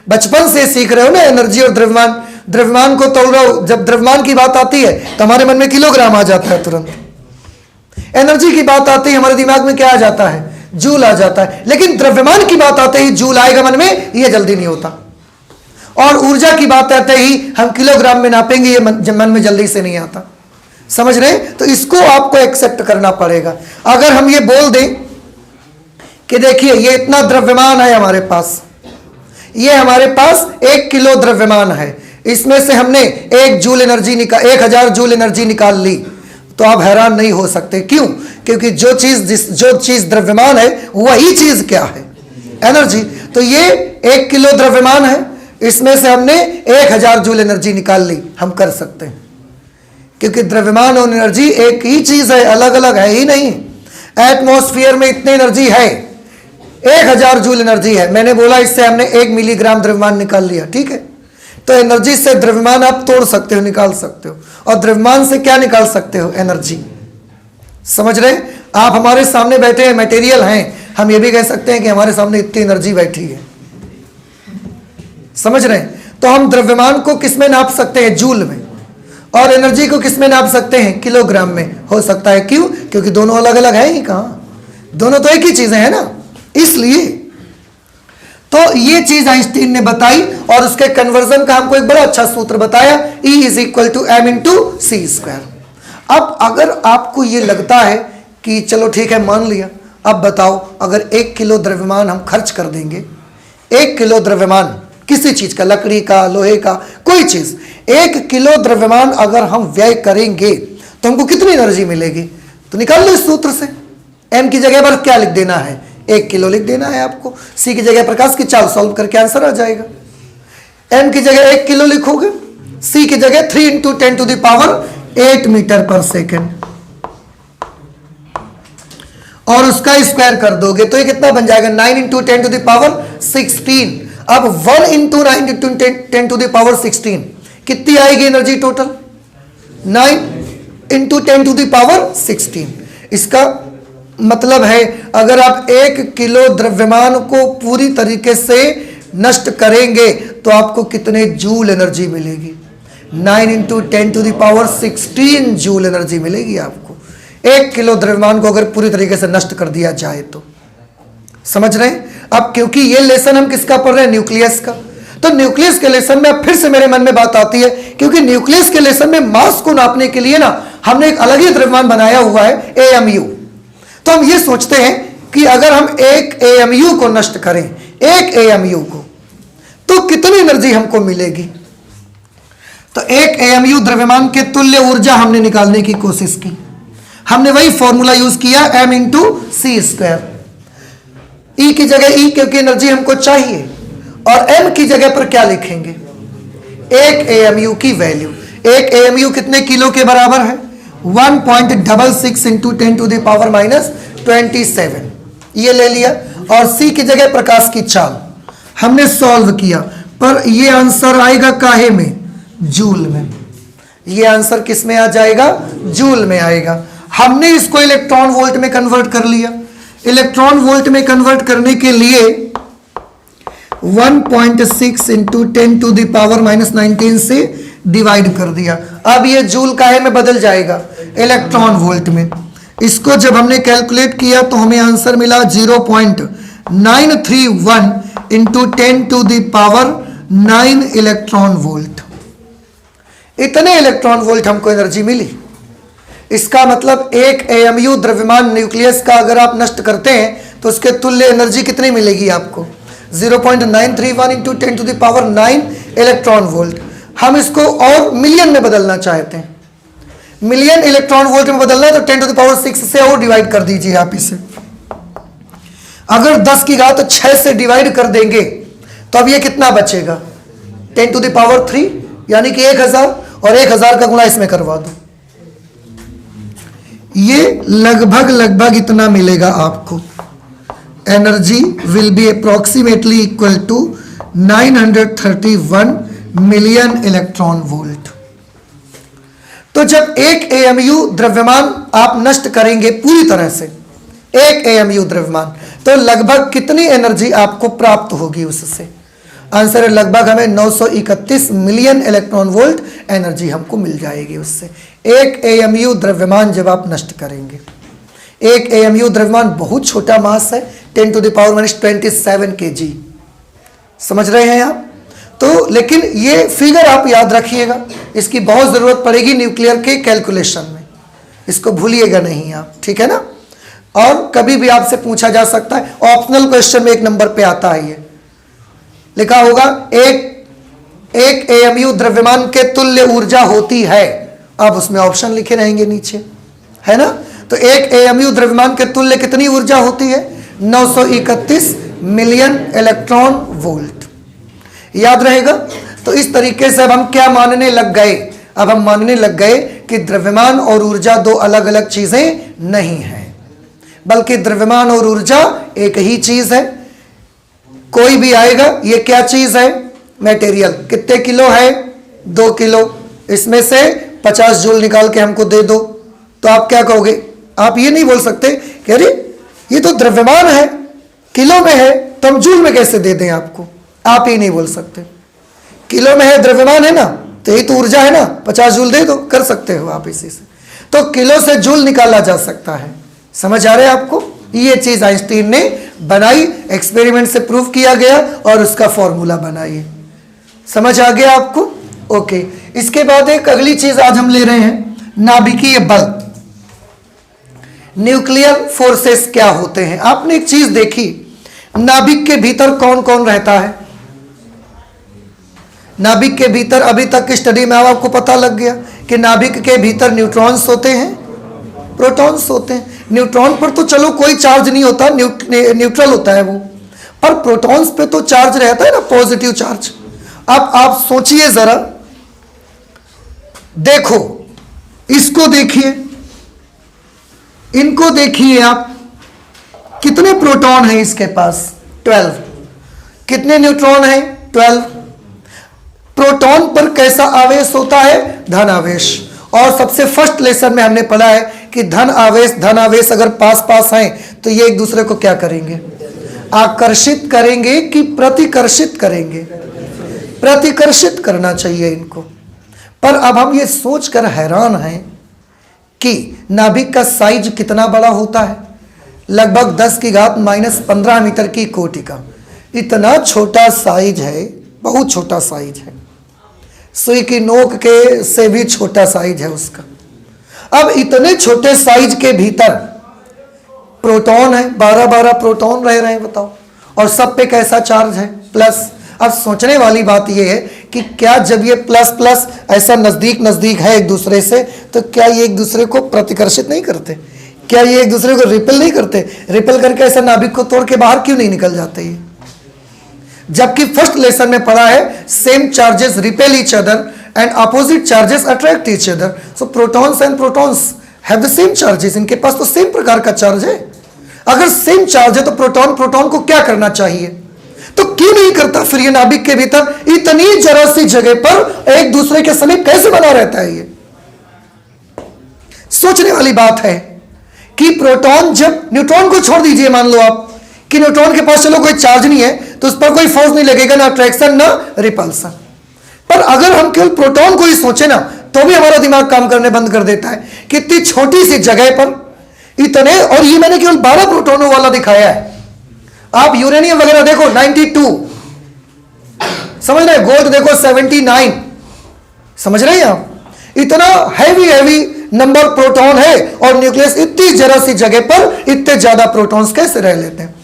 बचपन से सीख रहे हो ना एनर्जी और द्रव्यमान, द्रव्यमान को तोल रहे हो। जब द्रव्यमान की बात आती है तो हमारे मन में किलोग्राम आ जाता है तुरंत। एनर्जी की बात आती है हमारे दिमाग में क्या आ जाता है, जूल आ जाता है। लेकिन द्रव्यमान की बात आते ही जूल आएगा मन में, ये जल्दी नहीं होता। और ऊर्जा की बात आते ही हम किलोग्राम में नापेंगे, ये मन में जल्दी से नहीं आता। समझ रहे। तो इसको आपको एक्सेप्ट करना पड़ेगा। अगर हम ये बोल दें कि देखिए ये इतना द्रव्यमान है हमारे पास, ये हमारे पास 1 किलो द्रव्यमान है, इसमें से हमने 1 जूल एनर्जी 1000 जूल एनर्जी निकाल ली, तो आप हैरान नहीं हो सकते। क्यों, क्योंकि जो चीज द्रव्यमान है वही चीज क्या है, एनर्जी। तो ये 1 किलो द्रव्यमान है, इसमें से हमने 1000 जूल एनर्जी निकाल ली। हम कर सकते हैं क्योंकि द्रव्यमान और एनर्जी एक ही चीज है, अलग अलग है ही नहीं। एटमॉस्फेयर में इतनी एनर्जी है, 1000 जूल एनर्जी है। मैंने बोला इससे हमने 1 मिलीग्राम द्रव्यमान निकाल लिया, ठीक है। तो एनर्जी से द्रव्यमान आप तोड़ सकते हो, निकाल सकते हो। और द्रव्यमान से क्या निकाल सकते हो, एनर्जी। समझ रहे। आप हमारे सामने बैठे हैं, मटेरियल हैं, हम ये भी कह सकते हैं कि हमारे सामने इतनी एनर्जी बैठी है। समझ रहे हैं। तो हम द्रव्यमान को किस में नाप सकते हैं, जूल में, और एनर्जी को किस में नाप सकते हैं, किलोग्राम में हो सकता है। क्यों, क्योंकि दोनों अलग अलग है ही कहाँ, दोनों तो एक ही चीजें हैं ना, इसलिए। तो ये चीज आइंस्टीन ने बताई और उसके कन्वर्जन का हमको एक बड़ा अच्छा सूत्र बताया, E is equal to m into c square. अब अगर आपको ये लगता है कि चलो ठीक है मान लिया, अब बताओ अगर 1 किलो द्रव्यमान हम खर्च कर देंगे, 1 किलो द्रव्यमान किसी चीज का, लकड़ी का, लोहे का, कोई चीज, 1 किलो द्रव्यमान अगर हम व्यय करेंगे तो हमको कितनी एनर्जी मिलेगी, तो निकाल लो इस सूत्र से। m की जगह पर क्या लिख देना है, 1 किलो लिख देना है आपको। c की जगह प्रकाश की चाल सॉल्व करके आंसर आ जाएगा। m की जगह 1 किलो लिखोगे, c की जगह 3 × 10⁸ मीटर पर सेकेंड, और उसका स्क्वायर कर दोगे तो ये कितना बन जाएगा, 9 × 10⁻16। अब 1 × 9 × 10⁻16 कितनी आएगी एनर्जी टोटल, 9 × 10⁻16। इसका मतलब है अगर आप 1 किलो द्रव्यमान को पूरी तरीके से नष्ट करेंगे तो आपको कितने जूल एनर्जी मिलेगी, 9 × 10⁻16 जूल एनर्जी मिलेगी आपको। 1 किलो द्रव्यमान को अगर पूरी तरीके से नष्ट कर दिया जाए तो। समझ रहे हैं। अब क्योंकि ये लेसन हम किसका पढ़ रहे हैं, न्यूक्लियस का, तो न्यूक्लियस के लेसन में अब फिर से मेरे मन में बात आती है, क्योंकि न्यूक्लियस के लेसन में मास को नापने के लिए ना हमने एक अलग ही द्रव्यमान बनाया हुआ है, AMU। तो हम ये सोचते हैं कि अगर हम 1 AMU को नष्ट करें, 1 AMU को, तो कितनी एनर्जी हमको मिलेगी। तो 1 AMU द्रव्यमान के तुल्य ऊर्जा हमने निकालने की कोशिश की। हमने वही फॉर्मूला यूज किया, m × c स्क्वायर। E की जगह E क्योंकि एनर्जी हमको चाहिए, और m की जगह पर क्या लिखेंगे, 1 AMU की वैल्यू। 1 AMU कितने किलो के बराबर है, 1.66 × 10⁻27। ये ले लिया। और C की जगह प्रकाश की चाल हमने सॉल्व किया, पर ये आंसर आएगा काहे में, जूल में। ये आंसर किस में आ जाएगा, जूल में आएगा। हमने इसको इलेक्ट्रॉन वोल्ट में कन्वर्ट कर लिया। इलेक्ट्रॉन वोल्ट में कन्वर्ट करने के लिए 1.6 × 10⁻19 से डिवाइड कर दिया। अब ये जूल काहे में बदल जाएगा, इलेक्ट्रॉन वोल्ट में। इसको जब हमने कैलकुलेट किया तो हमें आंसर मिला 0.931 इंटू 10⁻⁹ इलेक्ट्रॉन वोल्ट। इतने इलेक्ट्रॉन वोल्ट हमको एनर्जी मिली। इसका मतलब एक AMU द्रव्यमान न्यूक्लियस का अगर आप नष्ट करते हैं तो उसके तुल्य एनर्जी कितनी मिलेगी आपको, 0.931 इंटू 10⁻⁹ इलेक्ट्रॉन वोल्ट। हम इसको और मिलियन में बदलना चाहते हैं, मिलियन इलेक्ट्रॉन वोल्ट में बदलना है तो 10⁻⁶ से और डिवाइड कर दीजिए आप इसे। अगर 10⁻6 से डिवाइड कर देंगे तो अब ये कितना बचेगा, 10⁻3 यानी कि 1000, और 1000 का गुणा इसमें करवा दो, ये लगभग इतना मिलेगा आपको। Energy will be approximately equal to 931 million electron volt. तो जब एक AMU द्रव्यमान आप नष्ट करेंगे पूरी तरह से, एक AMU द्रव्यमान, तो लगभग कितनी एनर्जी आपको प्राप्त होगी उससे। आंसर है लगभग हमें 931 मिलियन इलेक्ट्रॉन वोल्ट एनर्जी हमको मिल जाएगी उससे, एक AMU द्रव्यमान जब आप नष्ट करेंगे। एक AMU द्रव्यमान बहुत छोटा मास है, 10⁻⁻27 kg, समझ रहे हैं आप। तो लेकिन ये फिगर आप याद रखिएगा, इसकी बहुत जरूरत पड़ेगी न्यूक्लियर के कैलकुलेशन में, इसको भूलिएगा नहीं आप, ठीक है ना। और कभी भी आपसे पूछा जा सकता है, ऑप्शनल क्वेश्चन में 1 नंबर पे आता है, ये लिखा होगा एक AMU द्रव्यमान के तुल्य ऊर्जा होती है, अब उसमें ऑप्शन लिखे रहेंगे नीचे, है ना। तो एक AMU द्रव्यमान के तुल्य कितनी ऊर्जा होती है, 931 मिलियन इलेक्ट्रॉन वोल्ट, याद रहेगा। तो इस तरीके से अब हम क्या मानने लग गए, अब हम मानने लग गए कि द्रव्यमान और ऊर्जा दो अलग अलग चीजें नहीं हैं, बल्कि द्रव्यमान और ऊर्जा एक ही चीज है। कोई भी आएगा, ये क्या चीज है, मटेरियल, कितने किलो है, 2 किलो, इसमें से 50 जूल निकाल के हमको दे दो, तो आप क्या कहोगे, आप ये नहीं बोल सकते कि अरे ये तो द्रव्यमान है, किलो में है, तो हम जूल में कैसे दे दें आपको, आप ही नहीं बोल सकते। किलो में है, द्रव्यमान है ना, तो यही तो ऊर्जा है ना, 50 जूल दे दो, कर सकते हो आप इसी से। तो किलो से जूल निकाला जा सकता है, समझ आ रहे हैं आपको। ये चीज आइंस्टीन ने बनाई, एक्सपेरिमेंट से प्रूव किया गया और उसका फॉर्मूला बनाई, समझ आ गया आपको। ओके, इसके बाद एक अगली चीज आज हम ले रहे हैं, नाभिकीय बल। न्यूक्लियर फोर्सेस क्या होते हैं। आपने एक चीज देखी, नाभिक के भीतर कौन कौन रहता है। नाभिक के भीतर अभी तक की स्टडी में आपको पता लग गया कि नाभिक के भीतर न्यूट्रॉन्स होते हैं, प्रोटॉन्स होते हैं। न्यूट्रॉन पर तो चलो कोई चार्ज नहीं होता, न्यूट्रल होता है वो, पर प्रोटॉन्स पे तो चार्ज रहता है ना, पॉजिटिव चार्ज। अब आप सोचिए जरा, देखो इसको देखिए, इनको देखिए आप, कितने प्रोटॉन हैं इसके पास, 12। कितने न्यूट्रॉन हैं, 12। प्रोटॉन पर कैसा आवेश होता है, धन आवेश। और सबसे फर्स्ट लेसन में हमने पढ़ा है कि धन आवेश अगर पास पास हैं तो ये एक दूसरे को क्या करेंगे, आकर्षित करेंगे कि प्रतिकर्षित करेंगे, प्रतिकर्षित करना चाहिए इनको। पर अब हम ये सोचकर हैरान हैं कि नाभिक का साइज कितना बड़ा होता है, लगभग 10⁻⁻15 मीटर की कोटि का। इतना छोटा साइज है, बहुत छोटा साइज है, सुई की नोक के से भी छोटा साइज है उसका। अब इतने छोटे साइज के भीतर प्रोटॉन है, 12 प्रोटॉन रह रहे हैं, बताओ, और सब पे कैसा चार्ज है, प्लस। अब सोचने वाली बात यह है कि क्या जब ये प्लस प्लस ऐसा नजदीक नजदीक है एक दूसरे से, तो क्या ये एक दूसरे को प्रतिकर्षित नहीं करते, क्या ये एक दूसरे को रिपेल नहीं करते, रिपेल करके ऐसा नाभिक को तोड़ के बाहर क्यों नहीं निकल जाते ये। जबकि फर्स्ट लेसन में पढ़ा है same charges repel each other and opposite charges attract each other. So protons and protons have the same charges, इनके पास तो सेम प्रकार का चार्ज है। अगर सेम चार्ज है तो प्रोटॉन प्रोटॉन को क्या करना चाहिए, तो क्यों नहीं करता फिर ये नाभिक के भीतर इतनी जरा सी जगह पर एक दूसरे के समीप कैसे बना रहता है। ये सोचने वाली बात है कि प्रोटॉन जब, न्यूट्रॉन को छोड़ दीजिए, मान लो आप कि न्यूट्रॉन के पास चलो कोई चार्ज नहीं है तो उस पर कोई फोर्स नहीं लगेगा, ना अट्रैक्शन ना रिपल्सन। पर और अगर हम केवल प्रोटॉन को ही सोचे ना तो भी हमारा दिमाग काम करने बंद कर देता है। कितनी छोटी सी जगह पर इतने, और ये मैंने केवल 12 प्रोटॉनों वाला दिखाया है। आप यूरेनियम वगैरह देखो 92, समझ रहे हैं, गोल्ड देखो 79, समझ रहे हैं आप, इतना हैवी नंबर प्रोटॉन है और न्यूक्लियस इतनी जरा सी जगह पर इतने ज्यादा प्रोटॉन्स कैसे रह लेते हैं।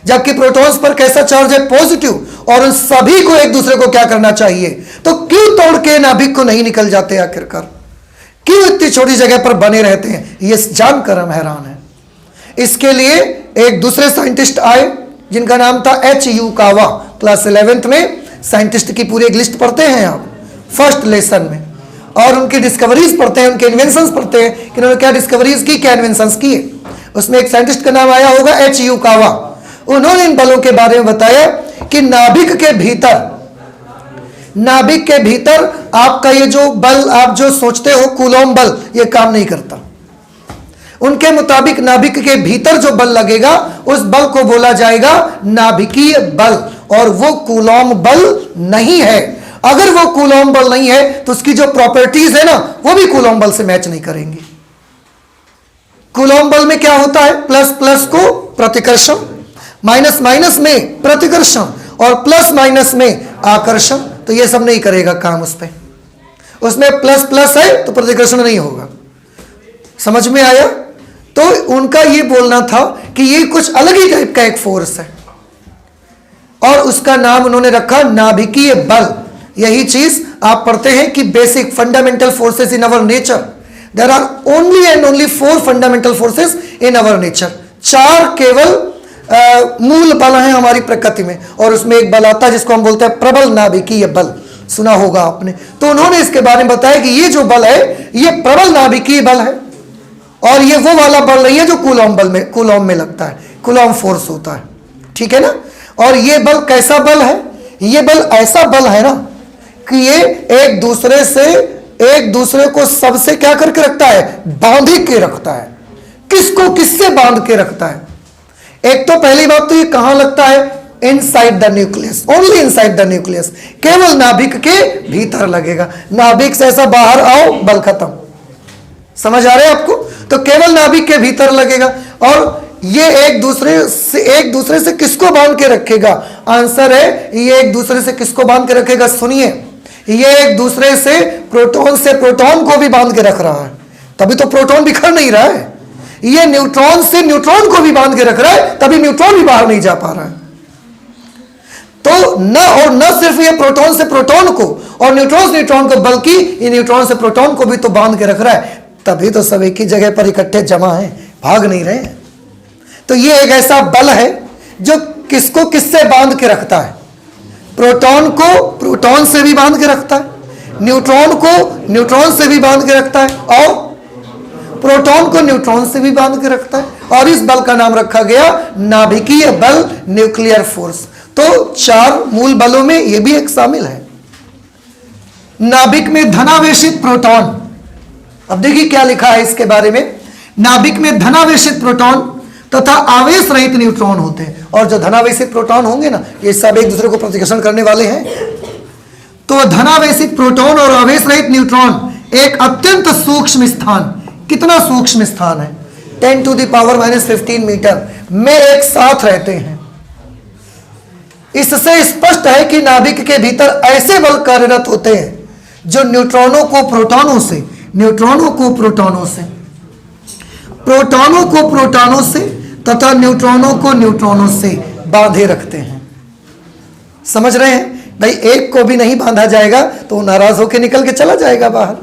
जबकि प्रोटॉन्स पर कैसा चार्ज है, पॉजिटिव, और उन सभी को एक दूसरे को क्या करना चाहिए, तो क्यों तोड़ के नाभिक को नहीं निकल जाते आखिरकार, क्यों इतनी छोटी जगह पर बने रहते हैं, ये जानकर हम हैरान हैं। इसके लिए एक दूसरे साइंटिस्ट आए जिनका नाम था H.U. कावा। क्लास 11th में साइंटिस्ट की पूरी एक लिस्ट पढ़ते हैं आप फर्स्ट लेसन में, और उनकी डिस्कवरीज पढ़ते हैं, उनके इन्वेंशंस पढ़ते हैं कि उन्होंने क्या डिस्कवरीज की, क्या इन्वेंशंस किए। उसमें एक साइंटिस्ट का नाम आया होगा H.U. कावा। उन्होंने इन बलों के बारे में बताया कि नाभिक के भीतर आपका ये जो बल आप जो सोचते हो कूलॉम बल, ये काम नहीं करता। उनके मुताबिक नाभिक के भीतर जो बल लगेगा उस बल को बोला जाएगा नाभिकीय बल, और वो कूलॉम बल नहीं है। अगर वो कूलॉम बल नहीं है तो उसकी जो प्रॉपर्टीज है ना वो भी कूलॉम बल से मैच नहीं करेंगी। कूलॉम बल में क्या होता है, प्लस प्लस को प्रतिकर्षण, माइनस माइनस में प्रतिकर्षण, और प्लस माइनस में आकर्षण। तो ये सब नहीं करेगा काम उस पर, उसमें प्लस प्लस है तो प्रतिकर्षण नहीं होगा। समझ में आया? तो उनका ये बोलना था कि ये कुछ अलग ही टाइप का एक फोर्स है, और उसका नाम उन्होंने रखा नाभिकीय बल। यही चीज आप पढ़ते हैं कि basic fundamental forces in our nature, there are only and only 4 fundamental forces in our nature. 4 केवल मूल बल हैं हमारी प्रकृति में, और उसमें एक बल आता है जिसको हम बोलते हैं प्रबल नाभिकीय बल, सुना होगा आपने। तो उन्होंने इसके बारे में बताया कि ये जो बल है ये प्रबल नाभिकीय बल है, और ये वो वाला बल नहीं है जो कूलॉम में लगता है, कूलॉम फोर्स होता है, ठीक है ना। और ये बल कैसा बल है, ये बल ऐसा बल है ना कि ये एक दूसरे को सबसे क्या करके रखता है, बांधे के रखता है। किसको किससे बांध के रखता है? एक तो पहली बात तो ये कहां लगता है, inside the nucleus, only inside the nucleus, केवल नाभिक के भीतर लगेगा। नाभिक से ऐसा बाहर आओ बल खत्म। समझ आ रहे हैं आपको? तो केवल नाभिक के भीतर लगेगा। और ये एक दूसरे से किसको बांध के रखेगा? आंसर है ये एक दूसरे से किसको बांध के रखेगा, सुनिए, ये एक दूसरे से प्रोटॉन को भी बांध के रख रहा है, तभी तो प्रोटॉन बिखर नहीं रहा है। ये न्यूट्रॉन से न्यूट्रॉन को भी बांध के रख रहा है, तभी न्यूट्रॉन भी बाहर नहीं जा पा रहा है। तो न सिर्फ ये प्रोटॉन से प्रोटॉन को और न्यूट्रॉन से न्यूट्रॉन को, बल्कि ये न्यूट्रॉन से प्रोटॉन को भी तो बांध के रख रहा है, तभी तो सब एक ही जगह पर इकट्ठे जमा हैं, भाग नहीं रहे हैं। तो ये एक ऐसा बल है जो किसको किससे बांध के रखता है, प्रोटॉन को प्रोटॉन से भी बांध के रखता है, न्यूट्रॉन को न्यूट्रॉन से भी बांध के रखता है, और प्रोटॉन को न्यूट्रॉन से भी बांध के रखता है। और इस बल का नाम रखा गया नाभिकीय बल, न्यूक्लियर फोर्स। तो 4 मूल बलों में यह भी एक शामिल है। नाभिक में धनावेशित प्रोटॉन, अब देखिए क्या लिखा है इसके बारे में। नाभिक में धनावेशित प्रोटॉन तथा आवेश रहित न्यूट्रॉन होते हैं, और जो धनावेशित प्रोटॉन होंगे ना ये सब एक दूसरे को प्रतिकर्षण करने वाले हैं। तो धनावेशित प्रोटॉन और आवेश रहित न्यूट्रॉन एक अत्यंत सूक्ष्म स्थान, कितना सूक्ष्म स्थान है, 10⁻⁻15 मीटर में एक साथ रहते हैं। इससे स्पष्ट है कि नाभिक के भीतर ऐसे बल कार्यरत होते हैं जो न्यूट्रॉनों को प्रोटॉनों से, प्रोटॉनों को प्रोटॉनों से तथा न्यूट्रॉनों को न्यूट्रॉनों से बांधे रखते हैं। समझ रहे हैं भाई? एक को भी नहीं बांधा जाएगा तो वो नाराज होकर निकल के चला जाएगा बाहर।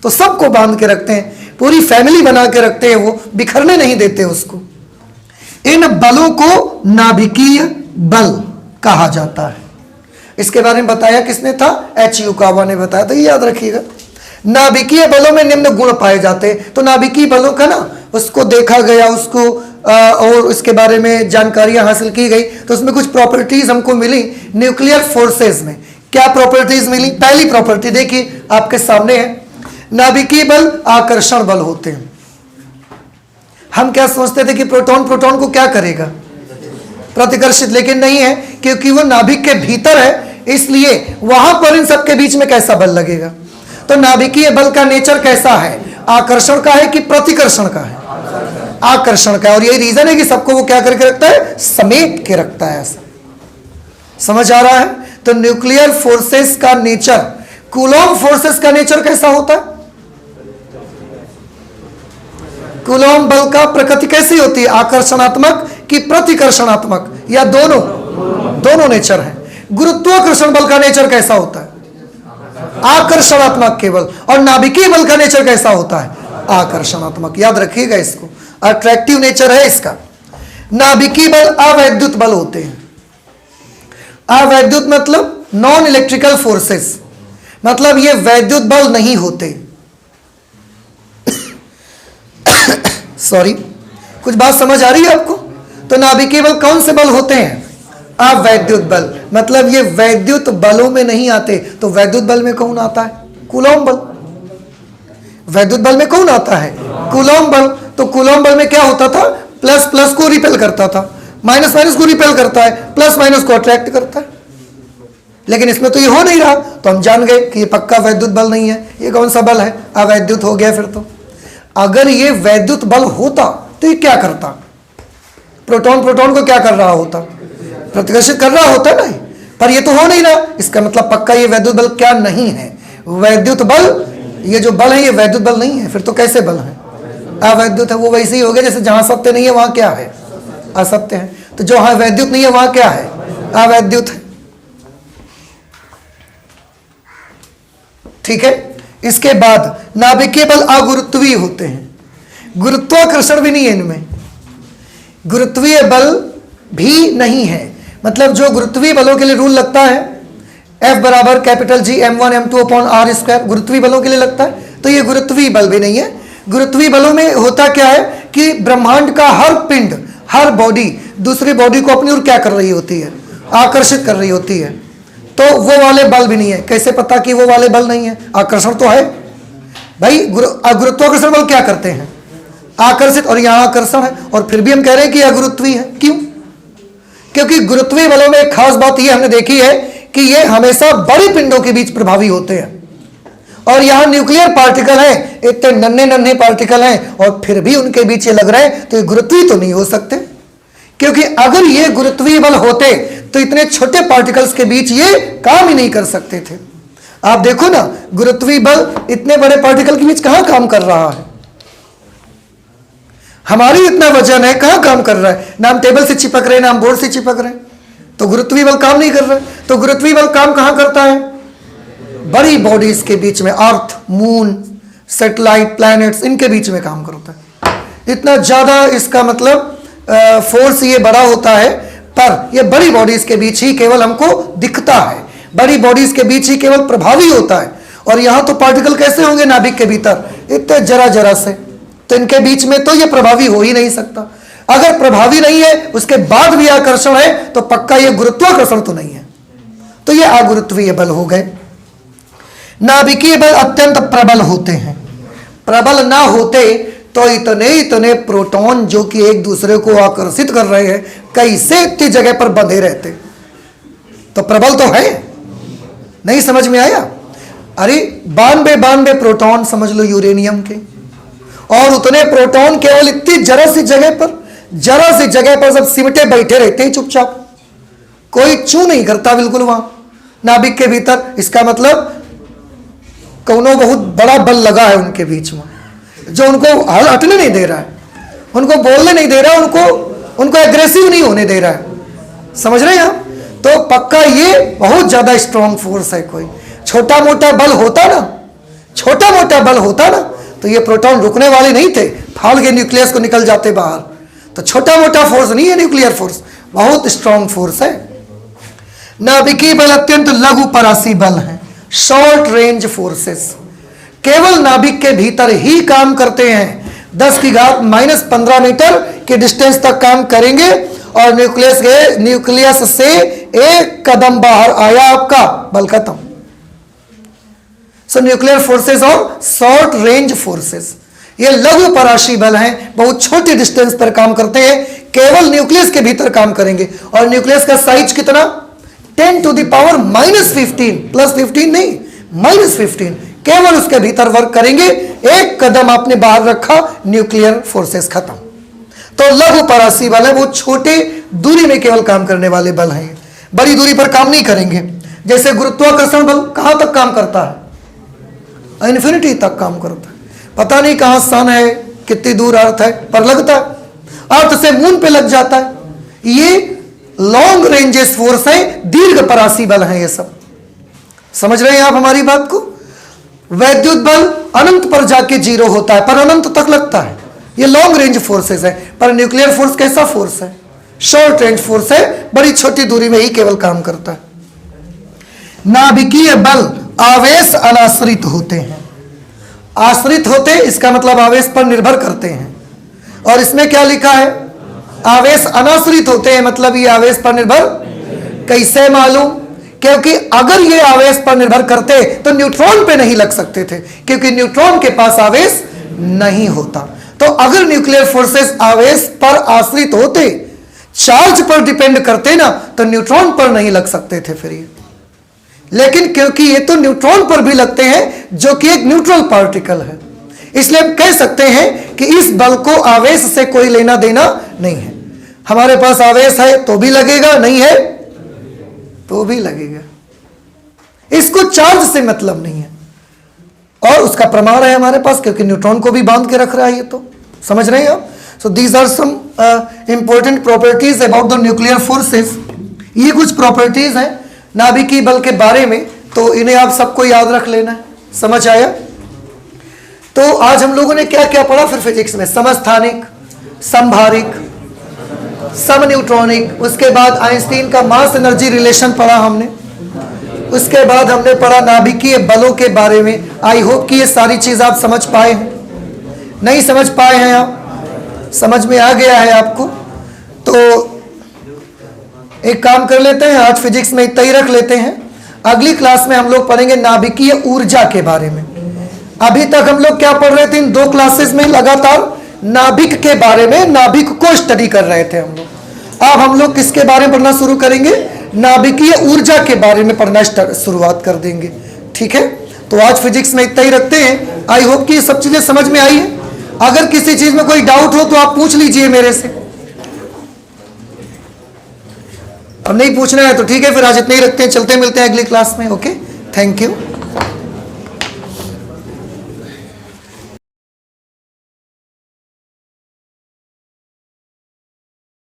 तो सबको बांध के रखते हैं, पूरी फैमिली बना के रखते हैं, वो बिखरने नहीं देते उसको। इन बलों को नाभिकीय बल कहा जाता है। इसके बारे में बताया किसने था? H.U. कावा ने बताया। तो याद रखिएगा, नाभिकीय बलों में निम्न गुण पाए जाते हैं। तो नाभिकीय बलों का ना उसको देखा गया, उसको और उसके बारे में जानकारियां हासिल की गई, तो उसमें कुछ प्रॉपर्टीज हमको मिली न्यूक्लियर फोर्सेस में। क्या प्रॉपर्टीज मिली? पहली प्रॉपर्टी देखिए आपके सामने है, नाभिकीय बल आकर्षण बल होते हैं। हम क्या सोचते थे कि प्रोटॉन को क्या करेगा? प्रतिकर्षित, लेकिन नहीं है, क्योंकि वो नाभिक के भीतर है, इसलिए वहां पर इन सबके बीच में कैसा बल लगेगा? तो नाभिकीय बल का नेचर कैसा है? आकर्षण का है कि प्रतिकर्षण का है? आकर्षण का है। और यही रीजन है कि सबको वो क्या करके रखता है? समेट के रखता है। ऐसा समझ आ रहा है? तो न्यूक्लियर फोर्सेस का नेचर, कूलॉम फोर्सेस का नेचर कैसा होता है? कूलॉम बल का प्रकृति कैसी होती है? आकर्षणात्मक कि प्रतिकर्षणात्मक, या दोनों? दोनों नेचर है। गुरुत्वाकर्षण बल का नेचर कैसा होता है? आकर्षणात्मक केवल। और नाभिकीय बल का नेचर कैसा होता है? आकर्षणात्मक। याद रखिएगा इसको, अट्रैक्टिव नेचर है इसका। नाभिकीय बल अवैद्युत बल होते हैं। अवैद्युत मतलब नॉन इलेक्ट्रिकल फोर्सेस, मतलब ये वैद्युत बल नहीं होते। सॉरी, कुछ बात समझ आ रही है आपको? तो नाभिकीय बल कौन से बल होते हैं? अवैद्युत बल, मतलब ये वैद्युत बलों में नहीं आते। तो वैद्युत बल में कौन आता है? कूलॉम बल। वैद्युत बल में कौन आता है? कूलॉम बल। तो कूलॉम बल में क्या होता था? प्लस प्लस को रिपेल करता था, माइनस माइनस को रिपेल करता है, प्लस माइनस को अट्रैक्ट करता है। लेकिन इसमें तो ये हो नहीं रहा, तो हम जान गए कि ये पक्का वैद्युत बल नहीं है। ये कौन सा बल है? अवैद्युत हो गया। फिर तो अगर ये वैद्युत बल होता तो ये क्या करता? प्रोटॉन प्रोटॉन को क्या कर रहा होता? प्रतिकर्षित कर रहा होता ना। पर ये तो हो नहीं रहा, इसका मतलब पक्का ये वैद्युत बल क्या नहीं है? वैद्युत बल, ये जो बल है ये वैद्युत बल नहीं है। फिर तो कैसे बल है? अवैद्युत है। वो वैसे ही हो गया जैसे जहां सत्य नहीं है वहां क्या है? असत्य है। तो जो वहां वैद्युत नहीं है वहां क्या है? अवैद्युत है। ठीक है। इसके बाद नाभिकीय बल अगुरुत्वीय होते हैं। गुरुत्वाकर्षण भी नहीं है इनमें, गुरुत्वीय बल भी नहीं है। मतलब जो गुरुत्वीय बलों के लिए रूल लगता है, F बराबर capital G m1 m2 upon r square, गुरुत्वीय बलों के लिए लगता है, तो ये गुरुत्वीय बल भी नहीं है। गुरुत्वीय बलों में होता क्या है कि ब्रह्मांड का हर पिंड, हर बॉडी दूसरी बॉडी को अपनी ओर क्या कर रही होती है? आकर्षित कर रही होती है। तो वो वाले बल भी नहीं है। कैसे पता कि वो वाले बल नहीं है? आकर्षण तो है भाई। गुरुत्वाकर्षण बल क्या करते हैं? आकर्षित, और यहां आकर्षण है, और फिर भी हम कह रहे हैं कि अगुरुत्वीय है। क्यों? क्योंकि गुरुत्वीय बलों में एक खास बात यह हमने देखी है कि ये हमेशा बड़े पिंडों के बीच प्रभावी होते हैं। और यहां न्यूक्लियर पार्टिकल हैं, इतने नन्हे नन्हे पार्टिकल हैं, और फिर भी उनके बीच ये लग रहा है, तो ये गुरुत्वीय तो नहीं हो सकते। क्योंकि अगर ये गुरुत्वीय बल होते तो इतने छोटे पार्टिकल्स के बीच ये काम ही नहीं कर सकते थे। आप देखो ना, गुरुत्वीय बल इतने बड़े पार्टिकल के बीच कहां काम कर रहा है? हमारी इतना वजन है, कहां काम कर रहा है? ना हम टेबल से चिपक रहे, ना हम बोर्ड से चिपक रहे, तो गुरुत्वीय बल काम नहीं कर रहा है। तो गुरुत्वीय बल काम कहां करता है? बड़ी बॉडीज के बीच में, अर्थ, मून, सैटेलाइट, प्लैनेट्स, इनके बीच में काम करता है। इतना ज्यादा इसका मतलब फोर्स ये बड़ा होता है, पर ये बड़ी बॉडीज के बीच ही केवल हमको दिखता है, बड़ी बॉडीज के बीच ही केवल प्रभावी होता है। और यहां तो पार्टिकल कैसे होंगे नाभिक के भीतर? इतने जरा जरा से, तो इनके बीच में तो ये प्रभावी हो ही नहीं सकता। अगर प्रभावी नहीं है, उसके बाद भी आकर्षण है, तो पक्का ये गुरुत्वाकर्षण तो नहीं है। तो ये अगुरुत्वीय बल हो गए। नाभिकीय बल अत्यंत प्रबल होते हैं। प्रबल ना होते तो इतने इतने प्रोटॉन जो कि एक दूसरे को आकर्षित कर रहे हैं, कैसे इतनी जगह पर बंधे रहते? तो प्रबल तो है। नहीं समझ में आया? अरे 92 प्रोटॉन समझ लो यूरेनियम के, और उतने प्रोटॉन केवल इतनी जरा सी जगह पर सब सिमटे बैठे रहते हैं चुपचाप, कोई चू नहीं करता बिल्कुल वहां नाभिक के भीतर। इसका मतलब कौनो बहुत बड़ा बल लगा है उनके बीच में, जो उनको हटने नहीं दे रहा है, उनको बोलने नहीं दे रहा है, उनको एग्रेसिव नहीं होने दे रहा है। समझ रहे हैं आप? तो पक्का ये बहुत ज्यादा स्ट्रॉन्ग फोर्स है। कोई छोटा मोटा बल होता ना, तो ये प्रोटॉन रुकने वाले नहीं थे, फाड़ के न्यूक्लियस को निकल जाते बाहर। तो छोटा मोटा फोर्स नहीं है न्यूक्लियर फोर्स, बहुत स्ट्रॉन्ग फोर्स है। नाभिकीय बल अत्यंत लघु परासी बल है, शॉर्ट रेंज फोर्सेस, केवल नाभिक के भीतर ही काम करते हैं। 10 की घात -15 मीटर के डिस्टेंस तक काम करेंगे, और न्यूक्लियस से एक कदम बाहर आया आपका बल खत्म। सो न्यूक्लियर फोर्सेस और शॉर्ट रेंज फोर्सेस, ये लघु परासी बल हैं, बहुत छोटी डिस्टेंस पर काम करते हैं, केवल न्यूक्लियस के भीतर काम करेंगे। और न्यूक्लियस का साइज कितना? 10 टू द पावर -15, +15 नहीं, -15 केवल उसके भीतर वर्क करेंगे। एक कदम आपने बाहर रखा, न्यूक्लियर फोर्सेस खत्म। तो लघु परासी बल है, वो छोटे दूरी में केवल काम करने वाले बल हैं, बड़ी दूरी पर काम नहीं करेंगे। जैसे गुरुत्वाकर्षण बल कहां तक काम करता है? इन्फिनिटी तक काम करता है। पता नहीं कहां सन है, कितनी दूर अर्थ है, पर लगता है। अर्थ से मून पे लग जाता है। ये लॉन्ग रेंजेस फोर्स है, दीर्घ परासी बल है ये सब। समझ रहे हैं आप हमारी बात को? वैद्युत बल अनंत पर जाके 0 होता है, पर अनंत तक लगता है। ये लॉन्ग रेंज फोर्सेस है। पर न्यूक्लियर फोर्स कैसा फोर्स है? शॉर्ट रेंज फोर्स है, बड़ी छोटी दूरी में ही केवल काम करता है। नाभिकीय बल आवेश अनाश्रित होते हैं। आश्रित होते, इसका मतलब आवेश पर निर्भर करते हैं। और इसमें क्या लिखा है? आवेश अनाश्रित होते हैं, मतलब ये आवेश पर निर्भर कैसे मालूम? क्योंकि अगर ये आवेश पर निर्भर करते तो न्यूट्रॉन पे नहीं लग सकते थे, क्योंकि न्यूट्रॉन के पास आवेश नहीं होता। तो अगर न्यूक्लियर फोर्सेस आवेश पर आश्रित होते, चार्ज पर डिपेंड करते ना, तो न्यूट्रॉन पर नहीं लग सकते थे फिर ये। लेकिन क्योंकि ये तो न्यूट्रॉन पर भी लगते हैं, जो कि एक न्यूट्रल पार्टिकल है, इसलिए हम कह सकते हैं कि इस बल को आवेश से कोई लेना देना नहीं है। हमारे पास आवेश है तो भी लगेगा, नहीं है तो भी लगेगा। इसको चार्ज से मतलब नहीं है। और उसका प्रमाण है हमारे पास, क्योंकि न्यूट्रॉन को भी बांध के रख रहा है ये। तो समझ रहे हैं आप? So these are some important properties about the nuclear forces. ये कुछ प्रॉपर्टीज हैं नाभिकीय बल के बारे में, तो इन्हें आप सबको याद रख लेना है। समझ आया? तो आज हम लोगों ने क्या क्या पढ़ा फिर फिजिक्स में? समस्थानिक, समभारिक, सम न्यूट्रॉनिक, उसके बाद आइंस्टीन का मास एनर्जी रिलेशन पढ़ा हमने। उसके बाद हमने पढ़ा नाभिकीय बलों के बारे में। आई होप कि ये सारी चीज आप समझ पाए हैं। नहीं समझ पाए हैं आप? समझ में आ गया है आपको? तो एक काम कर लेते हैं, आज फिजिक्स में इतना ही रख लेते हैं। अगली क्लास में हम लोग पढ़ेंगे नाभिकीय ऊर्जा के बारे में। अभी तक हम लोग क्या पढ़ रहे थे? इन 2 क्लासेस में लगातार नाभिक के बारे में, नाभिक को स्टडी कर रहे थे हम लोग। अब हम लोग किसके बारे में पढ़ना शुरू करेंगे? नाभिकीय ऊर्जा के बारे में पढ़ना शुरुआत कर देंगे। ठीक है? तो आज फिजिक्स में इतना ही रखते हैं। आई होप कि ये सब चीजें समझ में आई है। अगर किसी चीज में कोई डाउट हो तो आप पूछ लीजिए मेरे से। अब नहीं पूछना है तो ठीक है, फिर आज इतना ही रखते हैं। चलते मिलते हैं अगली क्लास में। Okay, thank you.